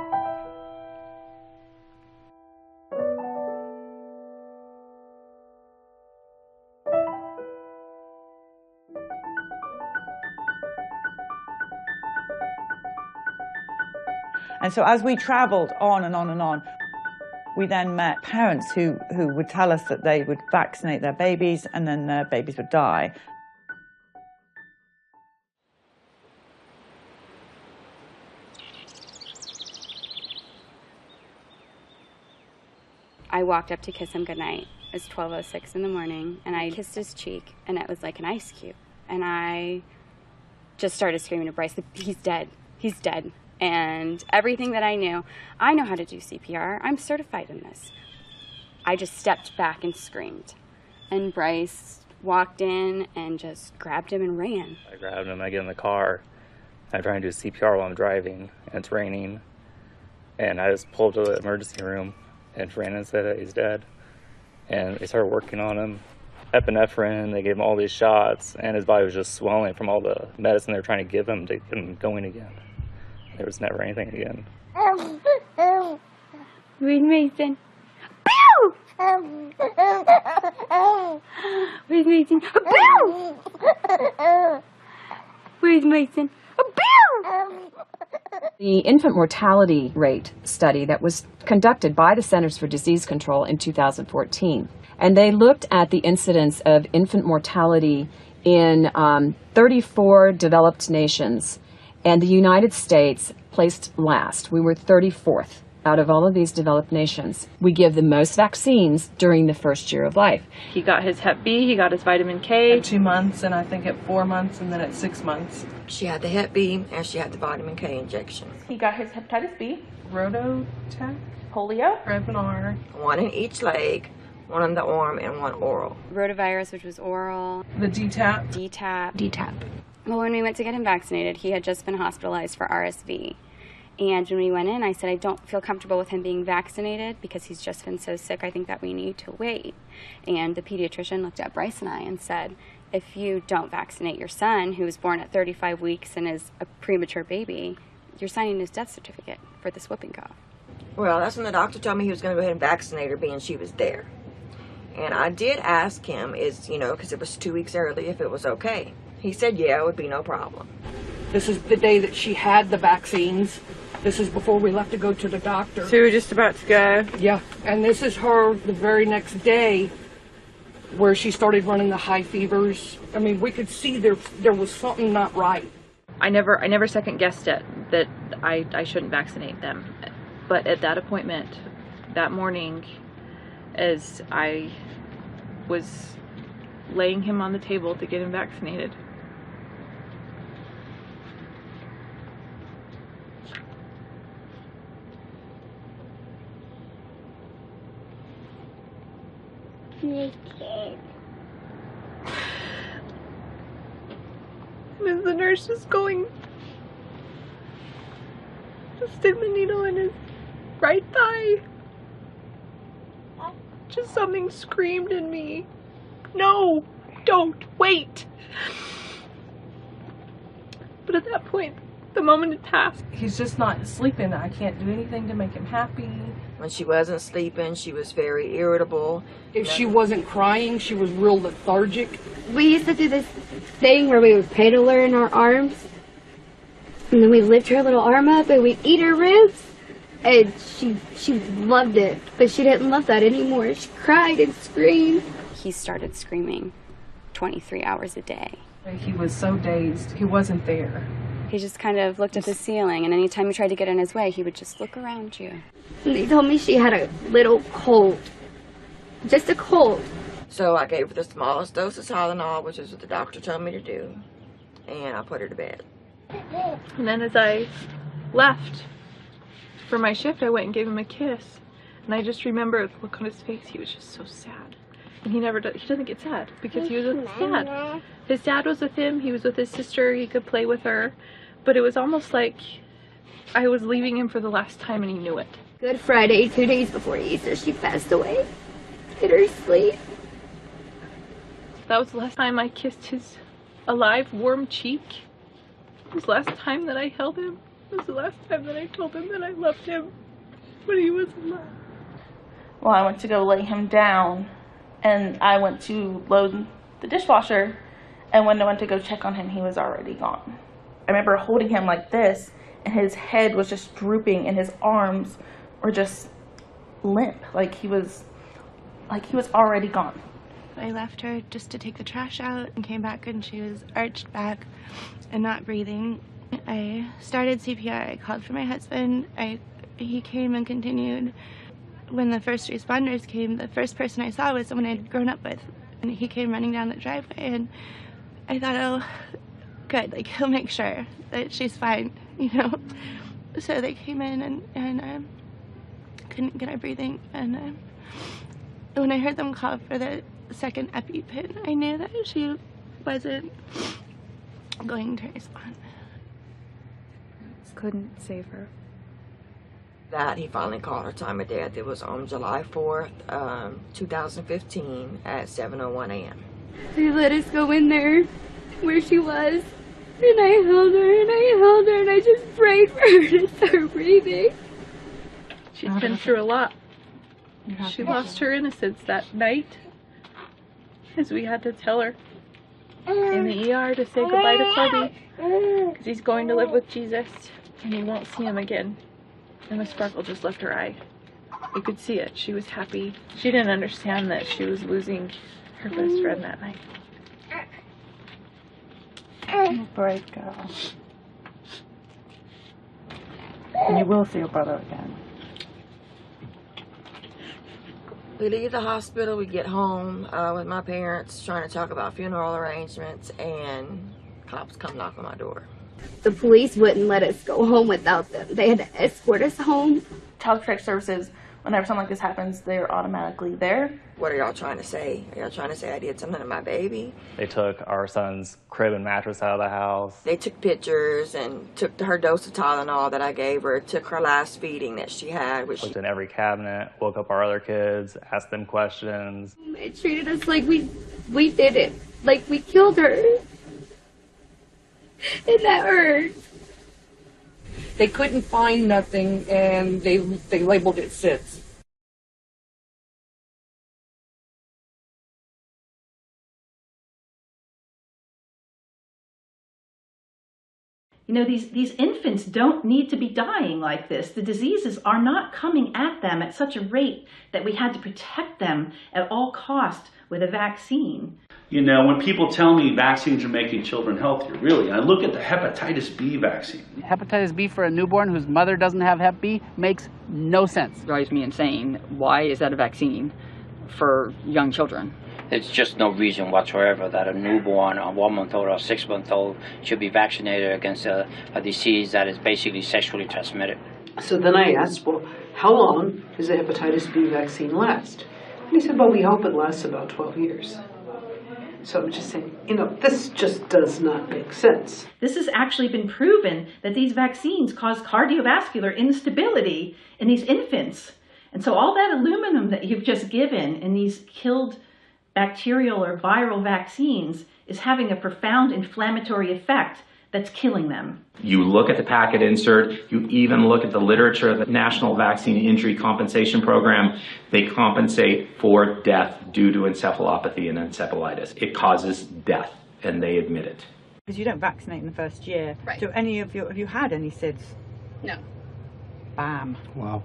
And so as we travelled on and on and on, we then met parents who would tell us that they would vaccinate their babies and then their babies would die. I walked up to kiss him goodnight. It was 12:06 in the morning, and I kissed his cheek, and it was like an ice cube. And I just started screaming to Bryce, he's dead, he's dead. And everything that I know how to do CPR. I'm certified in this. I just stepped back and screamed. And Bryce walked in and just grabbed him and ran. I grabbed him, I get in the car, I'm trying to do CPR while I'm driving, and it's raining. And I just pulled to the emergency room, and Brandon said that he's dead. And they started working on him. Epinephrine, they gave him all these shots, and his body was just swelling from all the medicine they were trying to give him to get him going again. There was never anything again. Reed Mason. Where's Mason? Where's Mason? The infant mortality rate study that was conducted by the Centers for Disease Control in 2014, and they looked at the incidence of infant mortality in 34 developed nations, and the United States placed last. We were 34th out of all of these developed nations. We give the most vaccines during the first year of life. He got his Hep B, he got his vitamin K. At 2 months, and I think at 4 months, and then at 6 months. She had the Hep B, and she had the vitamin K injection. He got his hepatitis B, Rototec, polio, Prevnar. One in each leg, one on the arm, and one oral. Rotavirus, which was oral. The DTaP. DTaP. Well, when we went to get him vaccinated, he had just been hospitalized for RSV. And when we went in, I said, I don't feel comfortable with him being vaccinated because he's just been so sick. I think that we need to wait. And the pediatrician looked at Bryce and I and said, if you don't vaccinate your son, who was born at 35 weeks and is a premature baby, you're signing his death certificate for this whooping cough. Well, that's when the doctor told me he was going to go ahead and vaccinate her, being she was there. And I did ask him, because it was 2 weeks early, if it was okay. He said, yeah, it would be no problem. This is the day that she had the vaccines. This is before we left to go to the doctor. So we were just about to go. Yeah, and this is her the very next day where she started running the high fevers. I mean, we could see there was something not right. I never second guessed it that I shouldn't vaccinate them. But at that appointment that morning, as I was laying him on the table to get him vaccinated, and the nurse is going to stick the needle in his right thigh. Just something screamed in me, no, don't, wait. But at that point, the moment had passed. He's just not sleeping. I can't do anything to make him happy. When she wasn't sleeping, she was very irritable. If she wasn't crying, she was real lethargic. We used to do this thing where we would cradle her in our arms, and then we'd lift her little arm up and we'd eat her ribs. And she loved it, but she didn't love that anymore. She cried and screamed. He started screaming 23 hours a day. He was so dazed. He wasn't there. He just kind of looked at the ceiling, and anytime you tried to get in his way, he would just look around you. And they told me she had a little cold. Just a cold. So I gave her the smallest dose of Tylenol, which is what the doctor told me to do, and I put her to bed. And then as I left for my shift, I went and gave him a kiss. And I just remember the look on his face. He was just so sad. And he doesn't get sad because he was with his dad. His dad was with him. He was with his sister. He could play with her. But it was almost like I was leaving him for the last time, and he knew it. Good Friday, 2 days before Easter, she passed away in her sleep. That was the last time I kissed his alive, warm cheek. It was the last time that I held him. It was the last time that I told him that I loved him when he was alive. Well, I went to go lay him down, and I went to load the dishwasher, and when I went to go check on him, he was already gone. I remember holding him like this, and his head was just drooping, and his arms were just limp, like he was already gone. I left her just to take the trash out and came back and she was arched back and not breathing. I started CPR. I called for my husband. He came and continued. When the first responders came, the first person I saw was someone I'd grown up with. And he came running down the driveway, and I thought, oh, good, like, he'll make sure that she's fine, you know? So they came in and couldn't get her breathing. And when I heard them call for the second EpiPen, I knew that she wasn't going to respond. Couldn't save her. That he finally called her time of death. It was on July 4th, 2015 at 7:01 a.m. They let us go in there where she was, and I held her and I held her and I just prayed for her to start breathing. She's been through a lot. She lost her innocence that night, because we had to tell her in the ER to say goodbye to Kobe because he's going to live with Jesus and he won't see him again. And the sparkle just left her eye. You could see it. She was happy. She didn't understand that she was losing her best friend that night. Brave girl. And you will see your brother again. We leave the hospital, we get home with my parents trying to talk about funeral arrangements, and cops come knock on my door. The police wouldn't let us go home without them. They had to escort us home. Child Protective Services, whenever something like this happens, they're automatically there. What are y'all trying to say? Are y'all trying to say I did something to my baby? They took our son's crib and mattress out of the house. They took pictures and took her dose of Tylenol that I gave her, took her last feeding that she had. Looked in every cabinet, woke up our other kids, asked them questions. They treated us like we did it, like we killed her. And that hurt. They couldn't find nothing, and they labeled it SIDS. You know, these infants don't need to be dying like this. The diseases are not coming at them at such a rate that we had to protect them at all costs with a vaccine. You know, when people tell me vaccines are making children healthier, really, I look at the hepatitis B vaccine. Hepatitis B for a newborn whose mother doesn't have Hep B makes no sense. It drives me insane. Why is that a vaccine for young children? There's just no reason whatsoever that a newborn, a 1-month-old or 6-month-old should be vaccinated against a disease that is basically sexually transmitted. So then I asked, well, how long does the hepatitis B vaccine last? And he said, well, we hope it lasts about 12 years. So I'm just saying, you know, this just does not make sense. This has actually been proven that these vaccines cause cardiovascular instability in these infants. And so all that aluminum that you've just given in these killed bacterial or viral vaccines is having a profound inflammatory effect that's killing them. You look at the packet insert, you even look at the literature of the National Vaccine Injury Compensation Program. They compensate for death due to encephalopathy and encephalitis. It causes death, and they admit it. Because you don't vaccinate in the first year. Right. Do any of you, have you had any SIDS? No. Bam. Wow.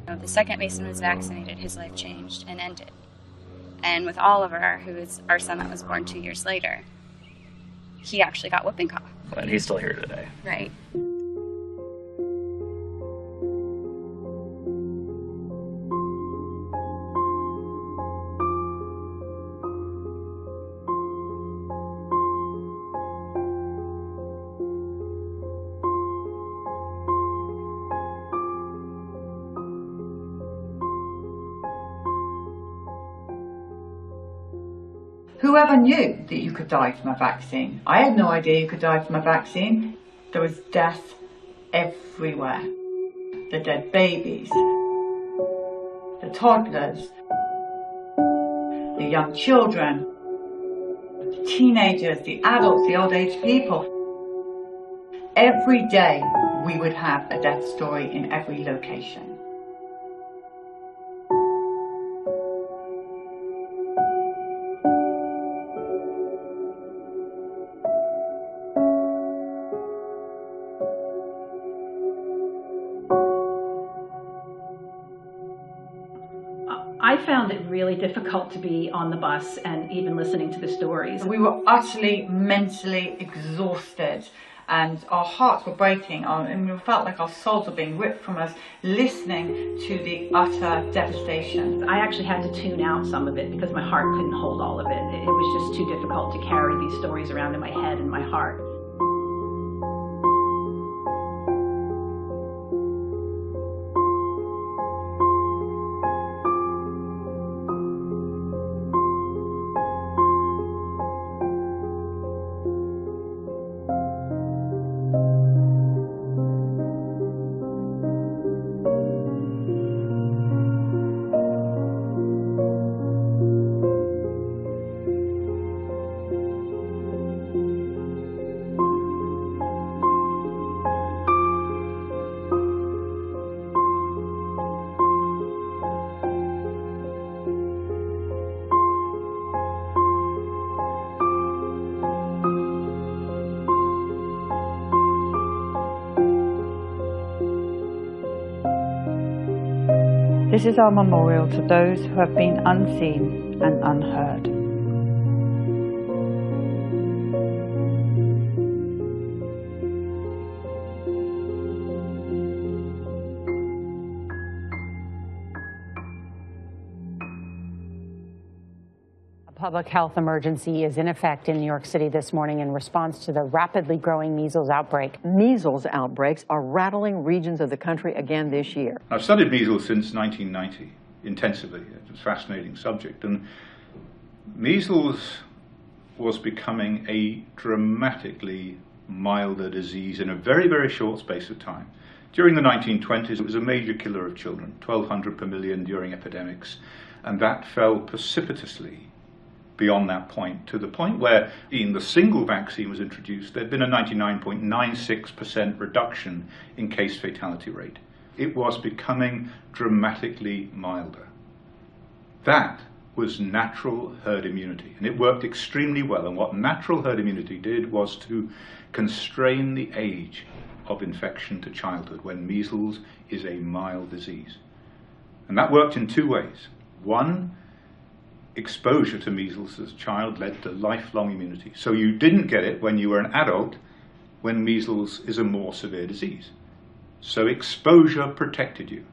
The second Mason was vaccinated, his life changed and ended. And with Oliver, who is our son that was born 2 years later, he actually got whooping cough. And he's still here today. Right. Whoever knew that you could die from a vaccine? I had no idea you could die from a vaccine. There was death everywhere. The dead babies, the toddlers, the young children, the teenagers, the adults, the old age people. Every day we would have a death story in every location. I found it really difficult to be on the bus and even listening to the stories. We were utterly mentally exhausted and our hearts were breaking and we felt like our souls were being ripped from us listening to the utter devastation. I actually had to tune out some of it because my heart couldn't hold all of it. It was just too difficult to carry these stories around in my head and my heart. This is our memorial to those who have been unseen and unheard. Public health emergency is in effect in New York City this morning in response to the rapidly growing measles outbreak. Measles outbreaks are rattling regions of the country again this year. I've studied measles since 1990 intensively. It's a fascinating subject. And measles was becoming a dramatically milder disease in a very, very short space of time. During the 1920s, it was a major killer of children, 1,200 per million during epidemics, and that fell precipitously beyond that point, to the point where in the single vaccine was introduced, there'd been a 99.96% reduction in case fatality rate. It was becoming dramatically milder. That was natural herd immunity, and it worked extremely well. And what natural herd immunity did was to constrain the age of infection to childhood, when measles is a mild disease. And that worked in two ways. One, exposure to measles as a child led to lifelong immunity. So you didn't get it when you were an adult, when measles is a more severe disease. So exposure protected you.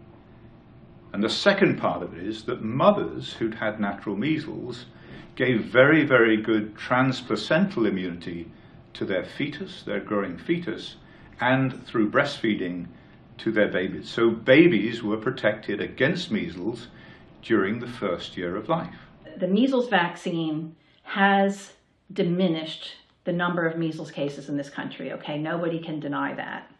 And the second part of it is that mothers who'd had natural measles gave very, very good transplacental immunity to their fetus, their growing fetus, and through breastfeeding to their babies. So babies were protected against measles during the first year of life. The measles vaccine has diminished the number of measles cases in this country, okay? Nobody can deny that.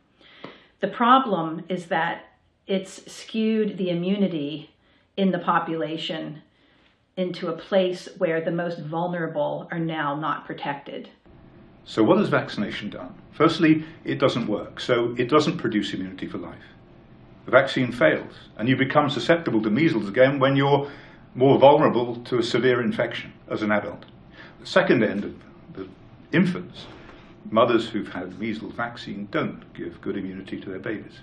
The problem is that it's skewed the immunity in the population into a place where the most vulnerable are now not protected. So what has vaccination done? Firstly, it doesn't work, so it doesn't produce immunity for life. The vaccine fails, and you become susceptible to measles again when you're more vulnerable to a severe infection as an adult. The second end of the infants, mothers who've had measles vaccine don't give good immunity to their babies.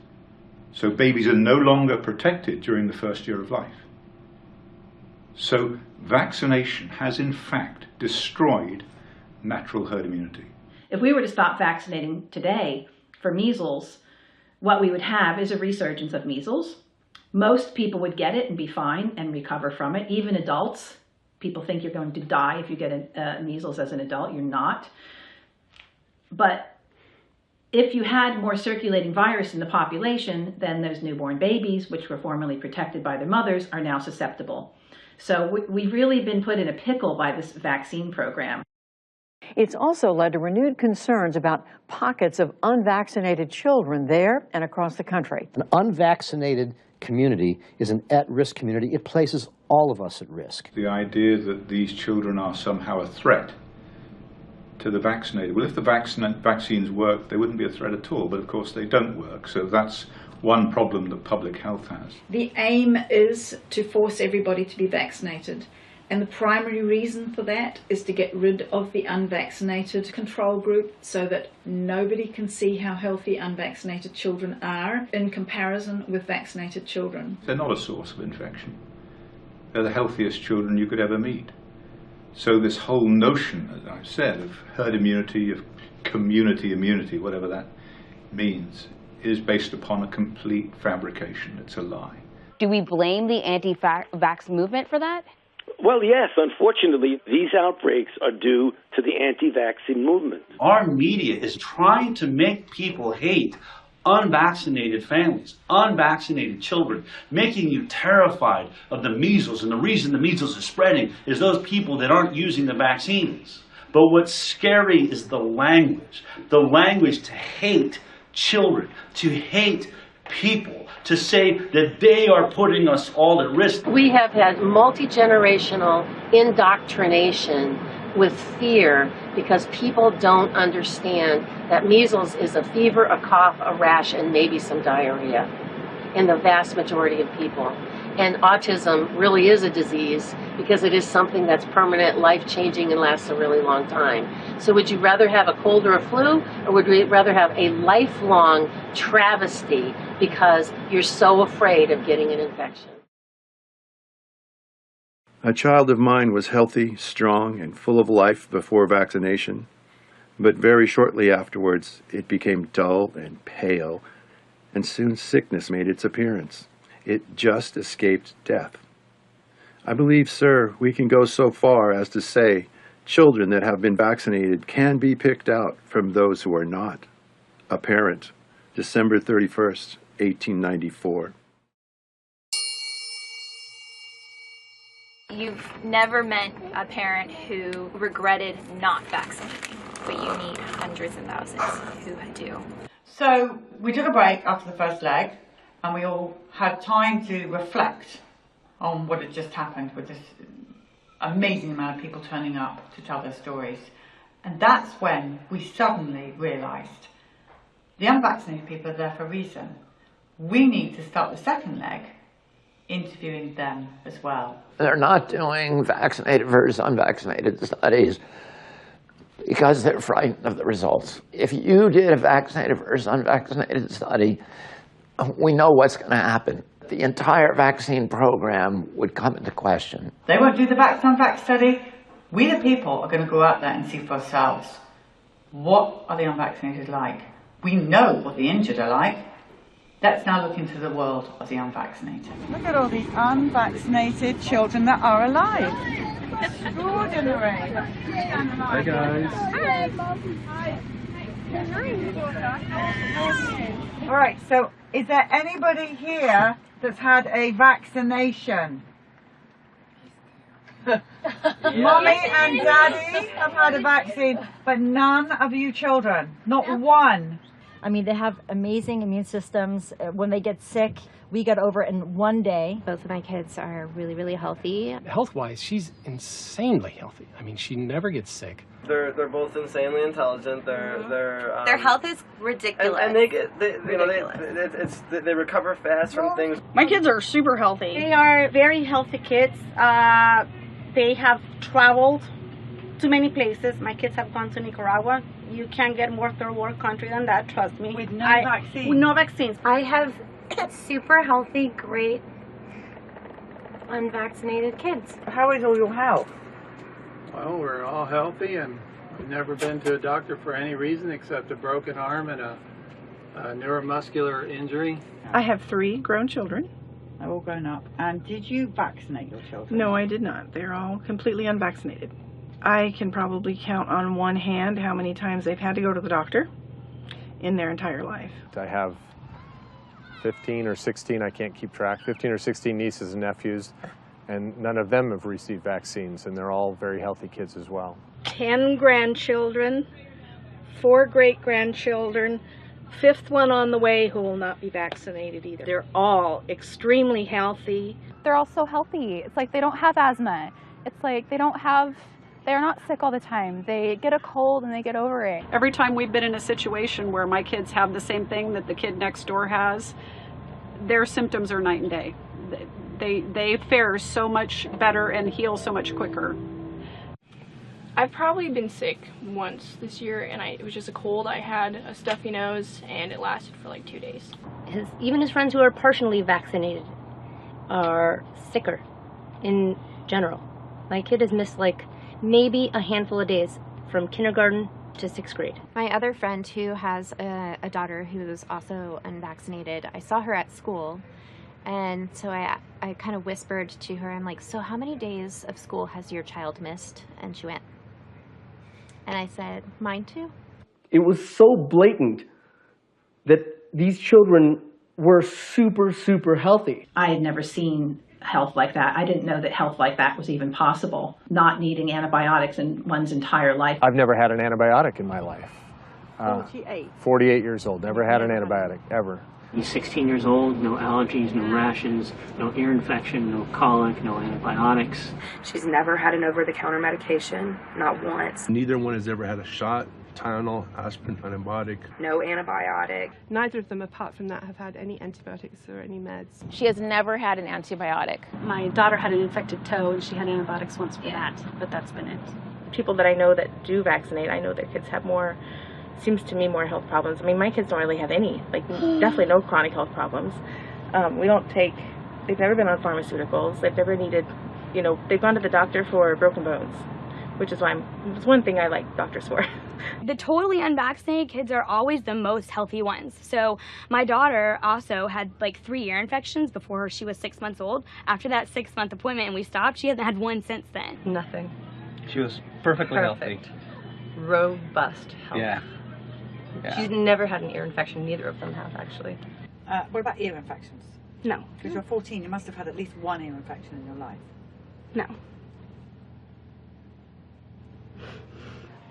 So babies are no longer protected during the first year of life. So vaccination has in fact destroyed natural herd immunity. If we were to stop vaccinating today for measles, what we would have is a resurgence of measles. Most people would get it and be fine and recover from it, even adults. People think you're going to die if you get measles as an adult. You're not. But if you had more circulating virus in the population, then those newborn babies, which were formerly protected by their mothers, are now susceptible. So we've really been put in a pickle by this vaccine program. It's also led to renewed concerns about pockets of unvaccinated children there and across the country. An unvaccinated community is an at-risk community. It places all of us at risk. The idea that these children are somehow a threat to the vaccinated. Well, if the vaccines work, they wouldn't be a threat at all, but of course they don't work. So that's one problem that public health has. The aim is to force everybody to be vaccinated. And the primary reason for that is to get rid of the unvaccinated control group so that nobody can see how healthy unvaccinated children are in comparison with vaccinated children. They're not a source of infection. They're the healthiest children you could ever meet. So this whole notion, as I've said, of herd immunity, of community immunity, whatever that means, is based upon a complete fabrication. It's a lie. Do we blame the anti-vax movement for that? Well, yes. Unfortunately, these outbreaks are due to the anti-vaccine movement. Our media is trying to make people hate unvaccinated families, unvaccinated children, making you terrified of the measles. And the reason the measles are spreading is those people that aren't using the vaccines. But what's scary is the language to hate children, to hate people, to say that they are putting us all at risk. We have had multi-generational indoctrination with fear because people don't understand that measles is a fever, a cough, a rash, and maybe some diarrhea in the vast majority of people. And autism really is a disease because it is something that's permanent, life-changing, and lasts a really long time. So would you rather have a cold or a flu, or would you rather have a lifelong travesty because you're so afraid of getting an infection? A child of mine was healthy, strong, and full of life before vaccination, but very shortly afterwards it became dull and pale, and soon sickness made its appearance. It just escaped death. I believe, sir, we can go so far as to say children that have been vaccinated can be picked out from those who are not. A parent, December 31st, 1894. You've never met a parent who regretted not vaccinating, but you meet hundreds and thousands who do. So we took a break after the first leg, and we all had time to reflect on what had just happened with this amazing amount of people turning up to tell their stories. And that's when we suddenly realised the unvaccinated people are there for a reason. We need to start the second leg interviewing them as well. They're not doing vaccinated versus unvaccinated studies because they're frightened of the results. If you did a vaccinated versus unvaccinated study, we know what's going to happen. The entire vaccine program would come into question. They won't do the vax study. We, the people, are going to go out there and see for ourselves. What are the unvaccinated like? We know what the injured are like. Let's now look into the world of the unvaccinated. Look at all these unvaccinated children that are alive. Extraordinary. Hi guys. All right, so is there anybody here that's had a vaccination? Mommy and Daddy have had a vaccine, but none of you children, not one. I mean, they have amazing immune systems. When they get sick, we get over it in one day. Both of my kids are really, really healthy. Health-wise, she's insanely healthy. I mean, she never gets sick. They're both insanely intelligent. Their health is ridiculous. And they recover fast from things. My kids are super healthy. They are very healthy kids. They have traveled to many places. My kids have gone to Nicaragua. You can't get more third world country than that, trust me. With no vaccines. With no vaccines. I have super healthy, great, unvaccinated kids. How is all your health? Well, we're all healthy, and I've never been to a doctor for any reason except a broken arm and a neuromuscular injury. I have 3 grown children. They're all grown up. And did you vaccinate your children? No, I did not. They're all completely unvaccinated. I can probably count on one hand how many times they've had to go to the doctor in their entire life. I have 15 or 16, I can't keep track, 15 or 16 nieces and nephews, and none of them have received vaccines, and they're all very healthy kids as well. 10 grandchildren, 4 great-grandchildren, 5th one on the way who will not be vaccinated either. They're all extremely healthy. They're all so healthy. It's like they don't have asthma. It's like they're not sick all the time. They get a cold and they get over it. Every time we've been in a situation where my kids have the same thing that the kid next door has, their symptoms are night and day. They fare so much better and heal so much quicker. I've probably been sick once this year, and it was just a cold. I had a stuffy nose, and it lasted for like 2 days. Even his friends who are partially vaccinated are sicker in general. My kid has missed like maybe a handful of days from kindergarten to 6th grade. My other friend who has a daughter who's also unvaccinated, I saw her at school, and so I kind of whispered to her, I'm like, so how many days of school has your child missed? And she went, and I said, mine too. It was so blatant that these children were super, super healthy. I had never seen health like that. I didn't know that health like that was even possible, not needing antibiotics in one's entire life. I've never had an antibiotic in my life. 48. 48 years old, never had an antibiotic, ever. He's 16 years old, no allergies, no rashes, no ear infection, no colic, no antibiotics. She's never had an over-the-counter medication, not once. Neither one has ever had a shot, Tylenol, aspirin, antibiotic. No antibiotic. Neither of them, apart from that, have had any antibiotics or any meds. She has never had an antibiotic. My daughter had an infected toe, and she had antibiotics once for that, but that's been it. People that I know that do vaccinate, I know their kids have seems to me more health problems. I mean, my kids don't really have any, definitely no chronic health problems. They've never been on pharmaceuticals. They've never needed you know, they've gone to the doctor for broken bones, which is why it's one thing I like doctors for. The totally unvaccinated kids are always the most healthy ones. So my daughter also had like 3 ear infections before she was 6 months old. After that 6-month appointment and we stopped, she hasn't had one since then. Nothing. She was perfectly healthy. Robust health. Yeah. She's never had an ear infection. Neither of them have, actually. What about ear infections? No. Because you're 14, you must have had at least one ear infection in your life. No.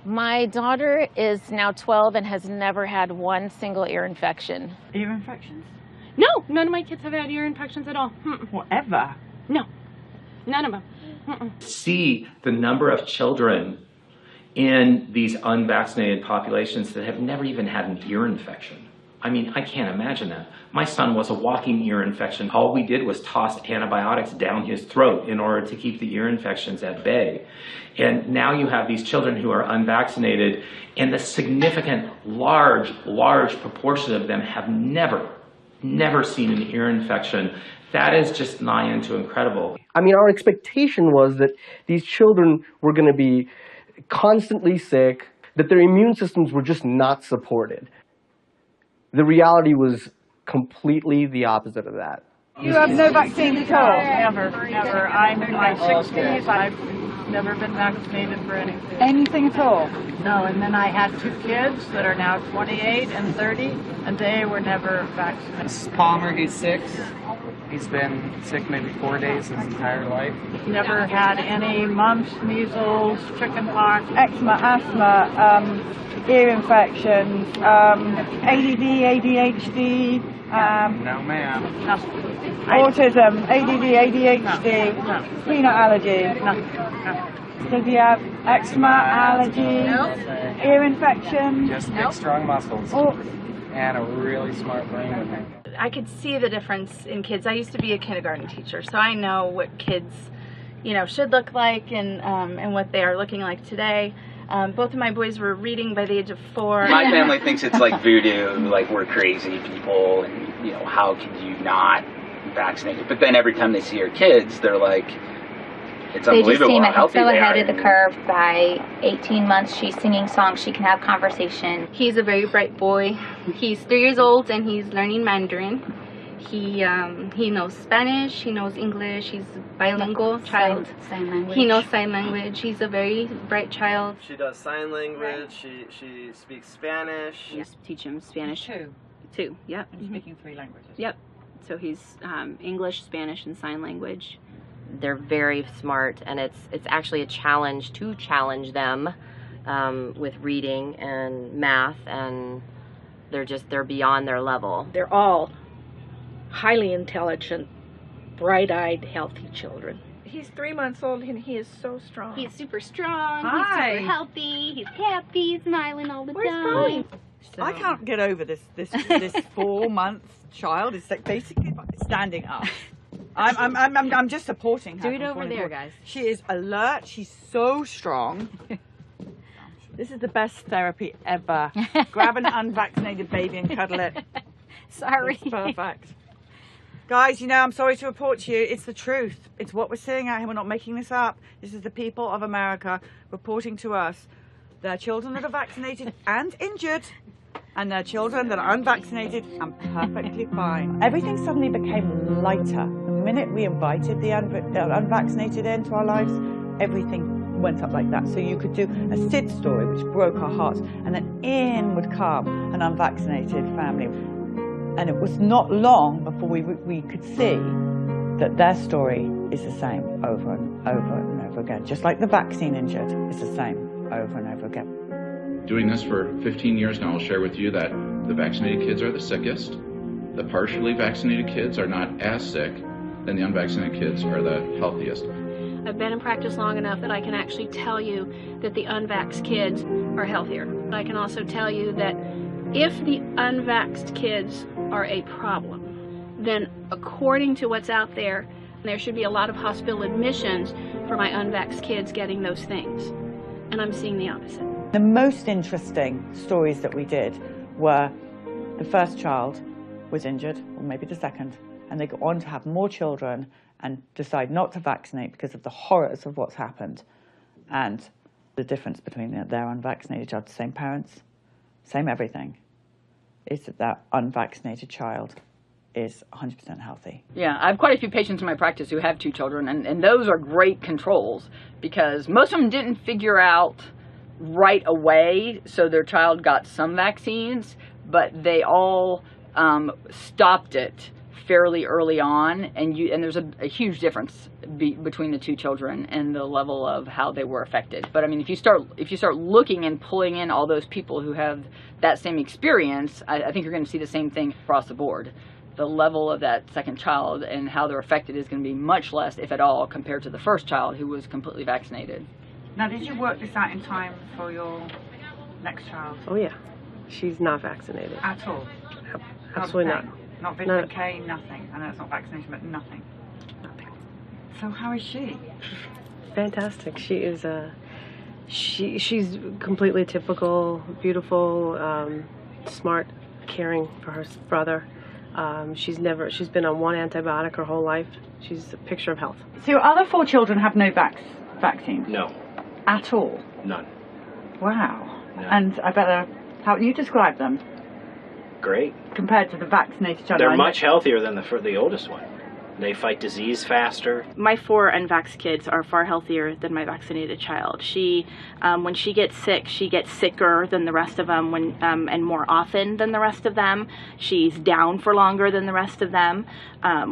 My daughter is now 12 and has never had one single ear infection. Ear infections? No, none of my kids have had ear infections at all. Whatever. No, none of them. See the number of children in these unvaccinated populations that have never even had an ear infection. I mean, I can't imagine that. My son was a walking ear infection. All we did was toss antibiotics down his throat in order to keep the ear infections at bay. And now you have these children who are unvaccinated, and the significant, large proportion of them have never seen an ear infection. That is just nigh into incredible. I mean, our expectation was that these children were going to be constantly sick, that their immune systems were just not supported. The reality was completely the opposite of that. You have no vaccine at all? Never. I'm in my 60s. I've never been vaccinated for anything. Anything at all? No, and then I had 2 kids that are now 28 and 30, and they were never vaccinated. This is Palmer, he's 6. He's been sick maybe 4 days his entire life. Never had any mumps, measles, chickenpox, Eczema, asthma, ear infections, ADD, ADHD, no ma'am. autism, ADD, ADHD, peanut allergy. Does he have eczema, allergy, ear infection? Just big, strong muscles. And a really smart brain. I could see the difference in kids. I used to be a kindergarten teacher, so I know what kids, you know, should look like and what they are looking like today. Both of my boys were reading by the age of 4. My family thinks it's like voodoo, like we're crazy people, and you know, how can you not vaccinate? But then every time they see our kids, they're like, it's they just unbelievable seem how healthy so they ahead are. of the curve. By 18 months, she's singing songs, she can have conversation. He's a very bright boy. He's 3 years old and he's learning Mandarin. He knows Spanish, he knows English, he's a bilingual child. Sign language. He knows sign language. He's a very bright child. She does sign language, she speaks Spanish. Yes, teach him Spanish. 2, yep. And speaking 3 languages. Yep. So he's English, Spanish, and sign language. They're very smart, and it's actually a challenge to challenge them with reading and math, and they're beyond their level. They're all highly intelligent, bright-eyed, healthy children. He's 3 months old and he is so strong. He's super strong. Hi. He's super healthy. He's happy, smiling all the Where's time. Polly? I can't get over this 4-month child is like basically standing up. I'm just supporting her. Do it over there, guys. She is alert. She's so strong. This is the best therapy ever. Grab an unvaccinated baby and cuddle it. Sorry. It's perfect. Guys, you know, I'm sorry to report to you, it's the truth. It's what we're seeing out here. We're not making this up. This is the people of America reporting to us their children that are vaccinated and injured, and their children that are unvaccinated and perfectly fine. Everything suddenly became lighter. The minute we invited the unvaccinated into our lives, everything went up like that. So you could do a SID story, which broke our hearts, and then in would come an unvaccinated family. And it was not long before we could see that their story is the same over and over and over again. Just like the vaccine injured, it's the same over and over again. Doing this for 15 years now, I'll share with you that the vaccinated kids are the sickest. The partially vaccinated kids are not as sick, and the unvaccinated kids are the healthiest. I've been in practice long enough that I can actually tell you that the unvaxxed kids are healthier. I can also tell you that if the unvaxxed kids are a problem, then according to what's out there should be a lot of hospital admissions for my unvaxxed kids getting those things. And I'm seeing the opposite. The most interesting stories that we did were the first child was injured, or maybe the second, and they go on to have more children and decide not to vaccinate because of the horrors of what's happened. And the difference between their unvaccinated child, the same parents, same everything, is that that unvaccinated child is 100% healthy. Yeah, I have quite a few patients in my practice who have 2 children, and those are great controls because most of them didn't figure out right away, so their child got some vaccines, but they all stopped it fairly early on, and there's a huge difference between the 2 children and the level of how they were affected. But I mean, if you start looking and pulling in all those people who have that same experience, I think you're going to see the same thing across the board. The level of that second child and how they're affected is going to be much less, if at all, compared to the first child who was completely vaccinated. Now, did you work this out in time for your next child? Oh yeah, she's not vaccinated. At all? Absolutely not. Not vitamin K, nothing. I know it's not vaccination, but nothing. Nothing. So how is she? Fantastic. She is she's completely typical, beautiful, smart, caring for her brother. She's been on 1 antibiotic her whole life. She's a picture of health. So your other 4 children have no vaccine? No. At all? None. Wow. No. And I better, how you describe them? Great. Compared to the vaccinated child? They're much healthier than the oldest one. They fight disease faster. My 4 unvaxxed kids are far healthier than my vaccinated child. She, when she gets sicker than the rest of them, and more often than the rest of them. She's down for longer than the rest of them.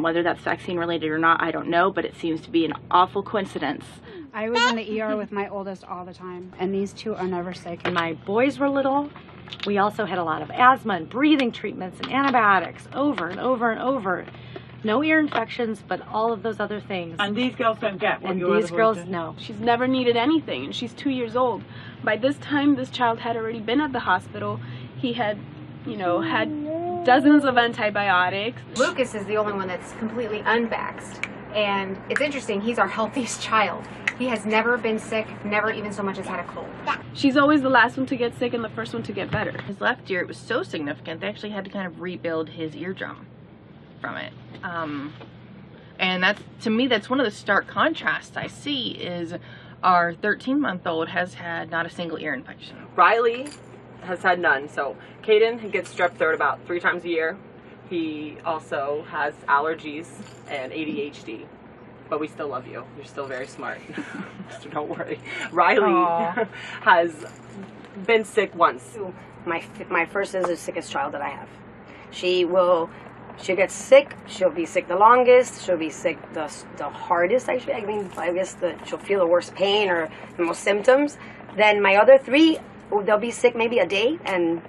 Whether that's vaccine related or not, I don't know, but it seems to be an awful coincidence. I was in the ER with my oldest all the time, and these 2 are never sick. And my boys were little. We also had a lot of asthma and breathing treatments and antibiotics over and over and over. No ear infections, but all of those other things. And these girls don't get what and your these other girls, boys do? no. She's never needed anything, and she's 2 years old. By this time, this child had already been at the hospital. He had, had dozens of antibiotics. Lucas is the only one that's completely unvaxxed. And it's interesting, he's our healthiest child. He has never been sick, never even so much as had a cold. She's always the last one to get sick and the first one to get better. His left ear, it was so significant, they actually had to kind of rebuild his eardrum from it. And that's, to me, that's one of the stark contrasts I see is our 13-month-old has had not a single ear infection. Riley has had none. So Caden gets strep throat about 3 times a year. He also has allergies and ADHD. But we still love you. You're still very smart. So don't worry. Riley has been sick once. My first is the sickest child that I have. She'll get sick. She'll be sick the longest. She'll be sick the hardest, actually. I mean, I guess she'll feel the worst pain or the most symptoms. Then my other 3, they'll be sick maybe a day and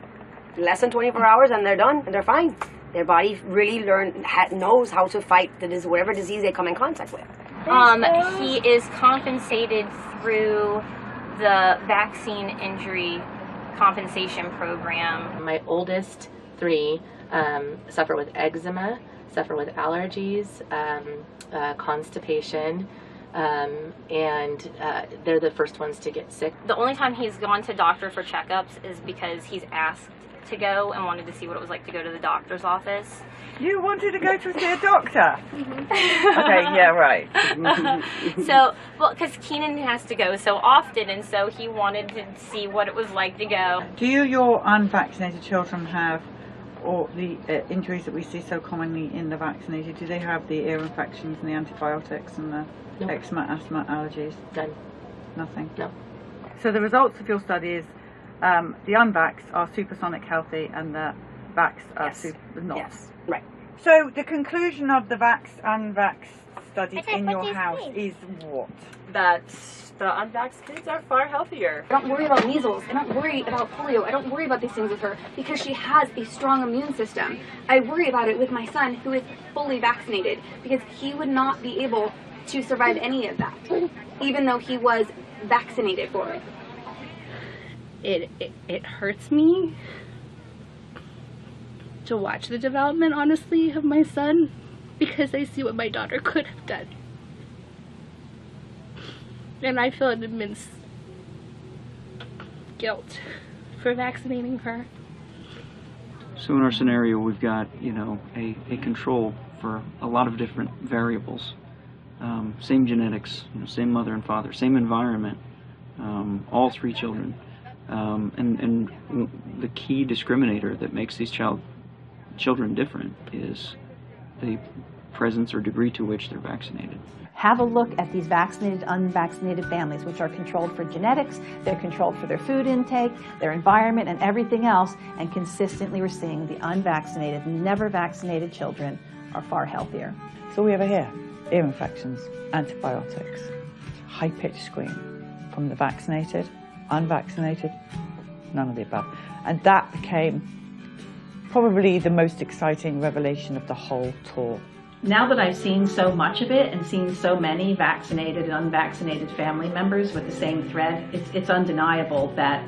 less than 24 hours, and they're done and they're fine. Their body really knows how to fight whatever disease they come in contact with. He is compensated through the vaccine injury compensation program. My oldest 3 suffer with eczema, suffer with allergies, constipation, and they're the first ones to get sick. The only time he's gone to doctor for checkups is because he's asked to go and wanted to see what it was like to go to the doctor's office. You wanted to go to see a doctor? Mm-hmm. Okay, yeah, right. So, well, because Keenan has to go so often, and so he wanted to see what it was like to go. Do your unvaccinated children have all the injuries that we see so commonly in the vaccinated? Do they have the ear infections and the antibiotics and the eczema, asthma, allergies? None. Nothing? No. So the results of your study is the unvaxxed are supersonic healthy and the vaxxed are not. Yes, right. So the conclusion of the unvaxxed studies in your house is what? That the unvaxxed kids are far healthier. I don't worry about measles. I don't worry about polio. I don't worry about these things with her because she has a strong immune system. I worry about it with my son who is fully vaccinated because he would not be able to survive any of that, even though he was vaccinated for it. It hurts me to watch the development, honestly, of my son because I see what my daughter could have done. And I feel an immense guilt for vaccinating her. So in our scenario, we've got, a control for a lot of different variables. Same genetics, same mother and father, same environment, all 3 children. And the key discriminator that makes these children different is the presence or degree to which they're vaccinated. Have a look at these vaccinated, unvaccinated families, which are controlled for genetics, they're controlled for their food intake, their environment, and everything else, and consistently we're seeing the unvaccinated, never vaccinated children are far healthier. So we have ear infections, antibiotics, high-pitched scream from the vaccinated, unvaccinated, none of the above. And that became probably the most exciting revelation of the whole tour. Now that I've seen so much of it and seen so many vaccinated and unvaccinated family members with the same thread, it's undeniable that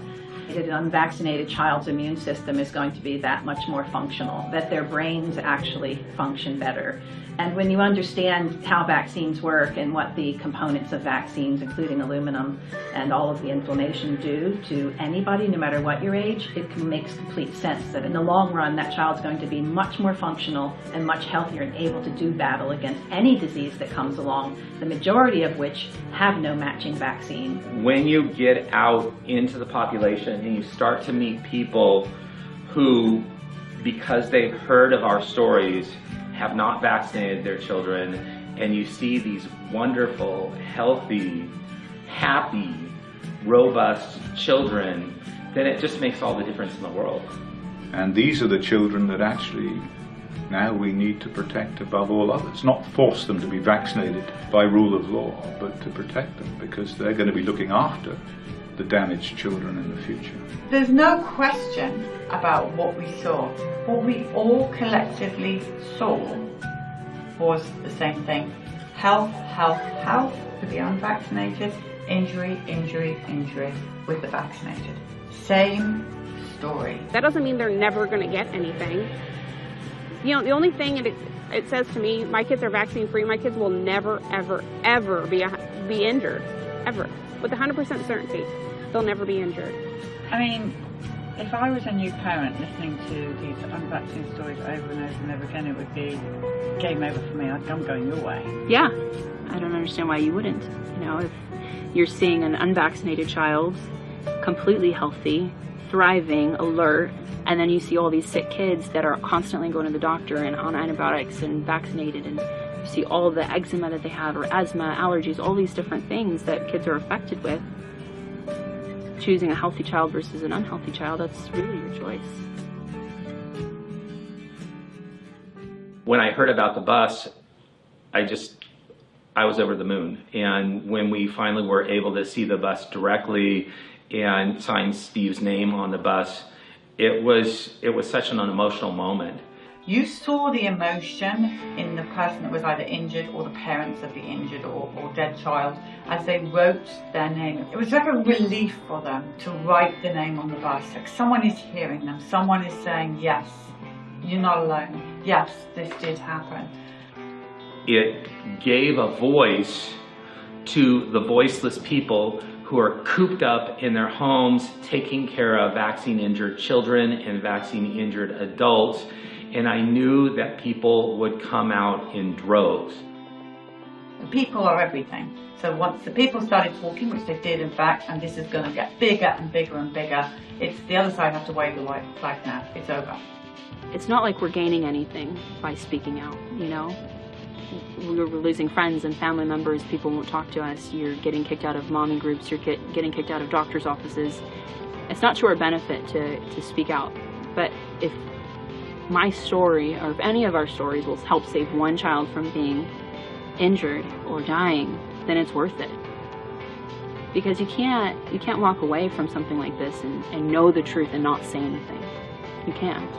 an unvaccinated child's immune system is going to be that much more functional, that their brains actually function better. And when you understand how vaccines work and what the components of vaccines, including aluminum and all of the inflammation, do to anybody, no matter what your age, it makes complete sense that in the long run, that child's going to be much more functional and much healthier and able to do battle against any disease that comes along, the majority of which have no matching vaccine. When you get out into the population and you start to meet people who, because they've heard of our stories, have not vaccinated their children, and you see these wonderful, healthy, happy, robust children, then it just makes all the difference in the world. And these are the children that actually now we need to protect above all others. Not force them to be vaccinated by rule of law, but to protect them, because they're going to be looking after the damaged children in the future. There's no question about what we saw. What we all collectively saw was the same thing. Health, health, health for the unvaccinated, injury, injury, injury with the vaccinated. Same story. That doesn't mean they're never going to get anything. You know, the only thing it says to me, my kids are vaccine free, my kids will never, ever, ever be injured. Ever. With 100% certainty, they'll never be injured. I mean, if I was a new parent listening to these unvaccinated stories over and over and over again, it would be game over for me. I'm going your way. Yeah, I don't understand why you wouldn't. You know, if you're seeing an unvaccinated child, completely healthy, thriving, alert, and then you see all these sick kids that are constantly going to the doctor and on antibiotics and vaccinated, and you see all the eczema that they have, or asthma, allergies, all these different things that kids are affected with. Choosing a healthy child versus an unhealthy child, that's really your choice. When I heard about the bus, I was over the moon. And when we finally were able to see the bus directly and sign Steve's name on the bus, it was such an emotional moment. You saw the emotion in the person that was either injured or the parents of the injured or dead child as they wrote their name. It was like a relief for them to write the name on the bus. Like someone is hearing them, someone is saying, yes, you're not alone. Yes, this did happen. It gave a voice to the voiceless people who are cooped up in their homes taking care of vaccine-injured children and vaccine-injured adults. And I knew that people would come out in droves. The people are everything. So once the people started talking, which they did in fact, and this is going to get bigger and bigger and bigger, it's the other side have to wave the white flag now. It's over. It's not like we're gaining anything by speaking out, you know? We're losing friends and family members. People won't talk to us. You're getting kicked out of mommy groups. You're getting kicked out of doctor's offices. It's not to our benefit to speak out. But if my story, or if any of our stories, will help save one child from being injured or dying, then it's worth it. Because you can't walk away from something like this and know the truth and not say anything. You can't.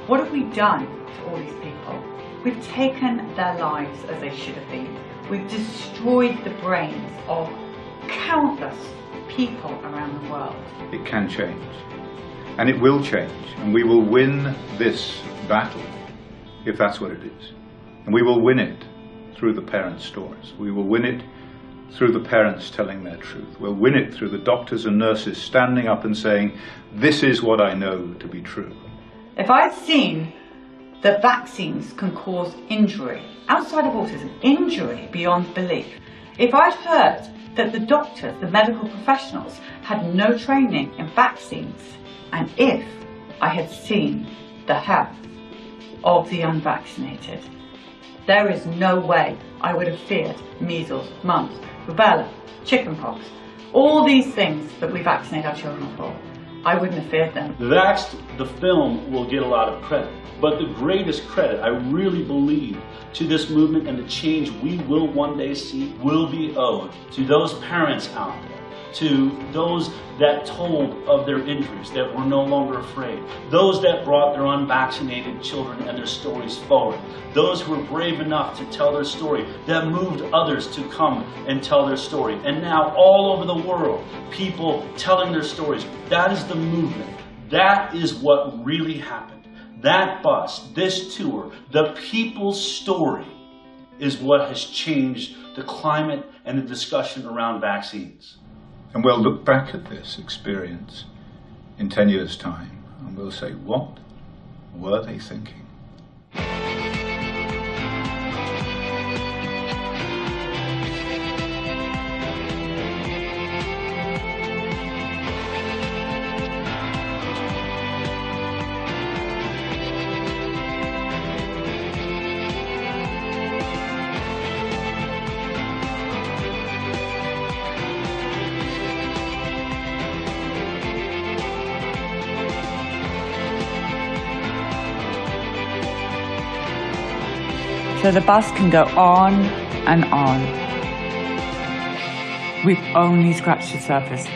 What have we done to all these people? We've taken their lives as they should have been. We've destroyed the brains of countless people around the world. It can change. And it will change, and we will win this battle, if that's what it is. And we will win it through the parents' stories. We will win it through the parents telling their truth. We'll win it through the doctors and nurses standing up and saying, this is what I know to be true. If I'd seen that vaccines can cause injury, outside of autism, injury beyond belief. If I'd heard that the doctors, the medical professionals, had no training in vaccines, and if I had seen the health of the unvaccinated, there is no way I would have feared measles, mumps, rubella, chickenpox, all these things that we vaccinate our children for. I wouldn't have feared them. VAXXED, the film, will get a lot of credit, but the greatest credit, I really believe, to this movement and the change we will one day see will be owed to those parents out there, to those that told of their injuries, that were no longer afraid, those that brought their unvaccinated children and their stories forward, those who were brave enough to tell their story, that moved others to come and tell their story. And now all over the world, people telling their stories. That is the movement. That is what really happened. That bus, this tour, the people's story is what has changed the climate and the discussion around vaccines. And we'll look back at this experience in 10 years' time and we'll say, what were they thinking? So the bus can go on and on. We've only scratched the surface.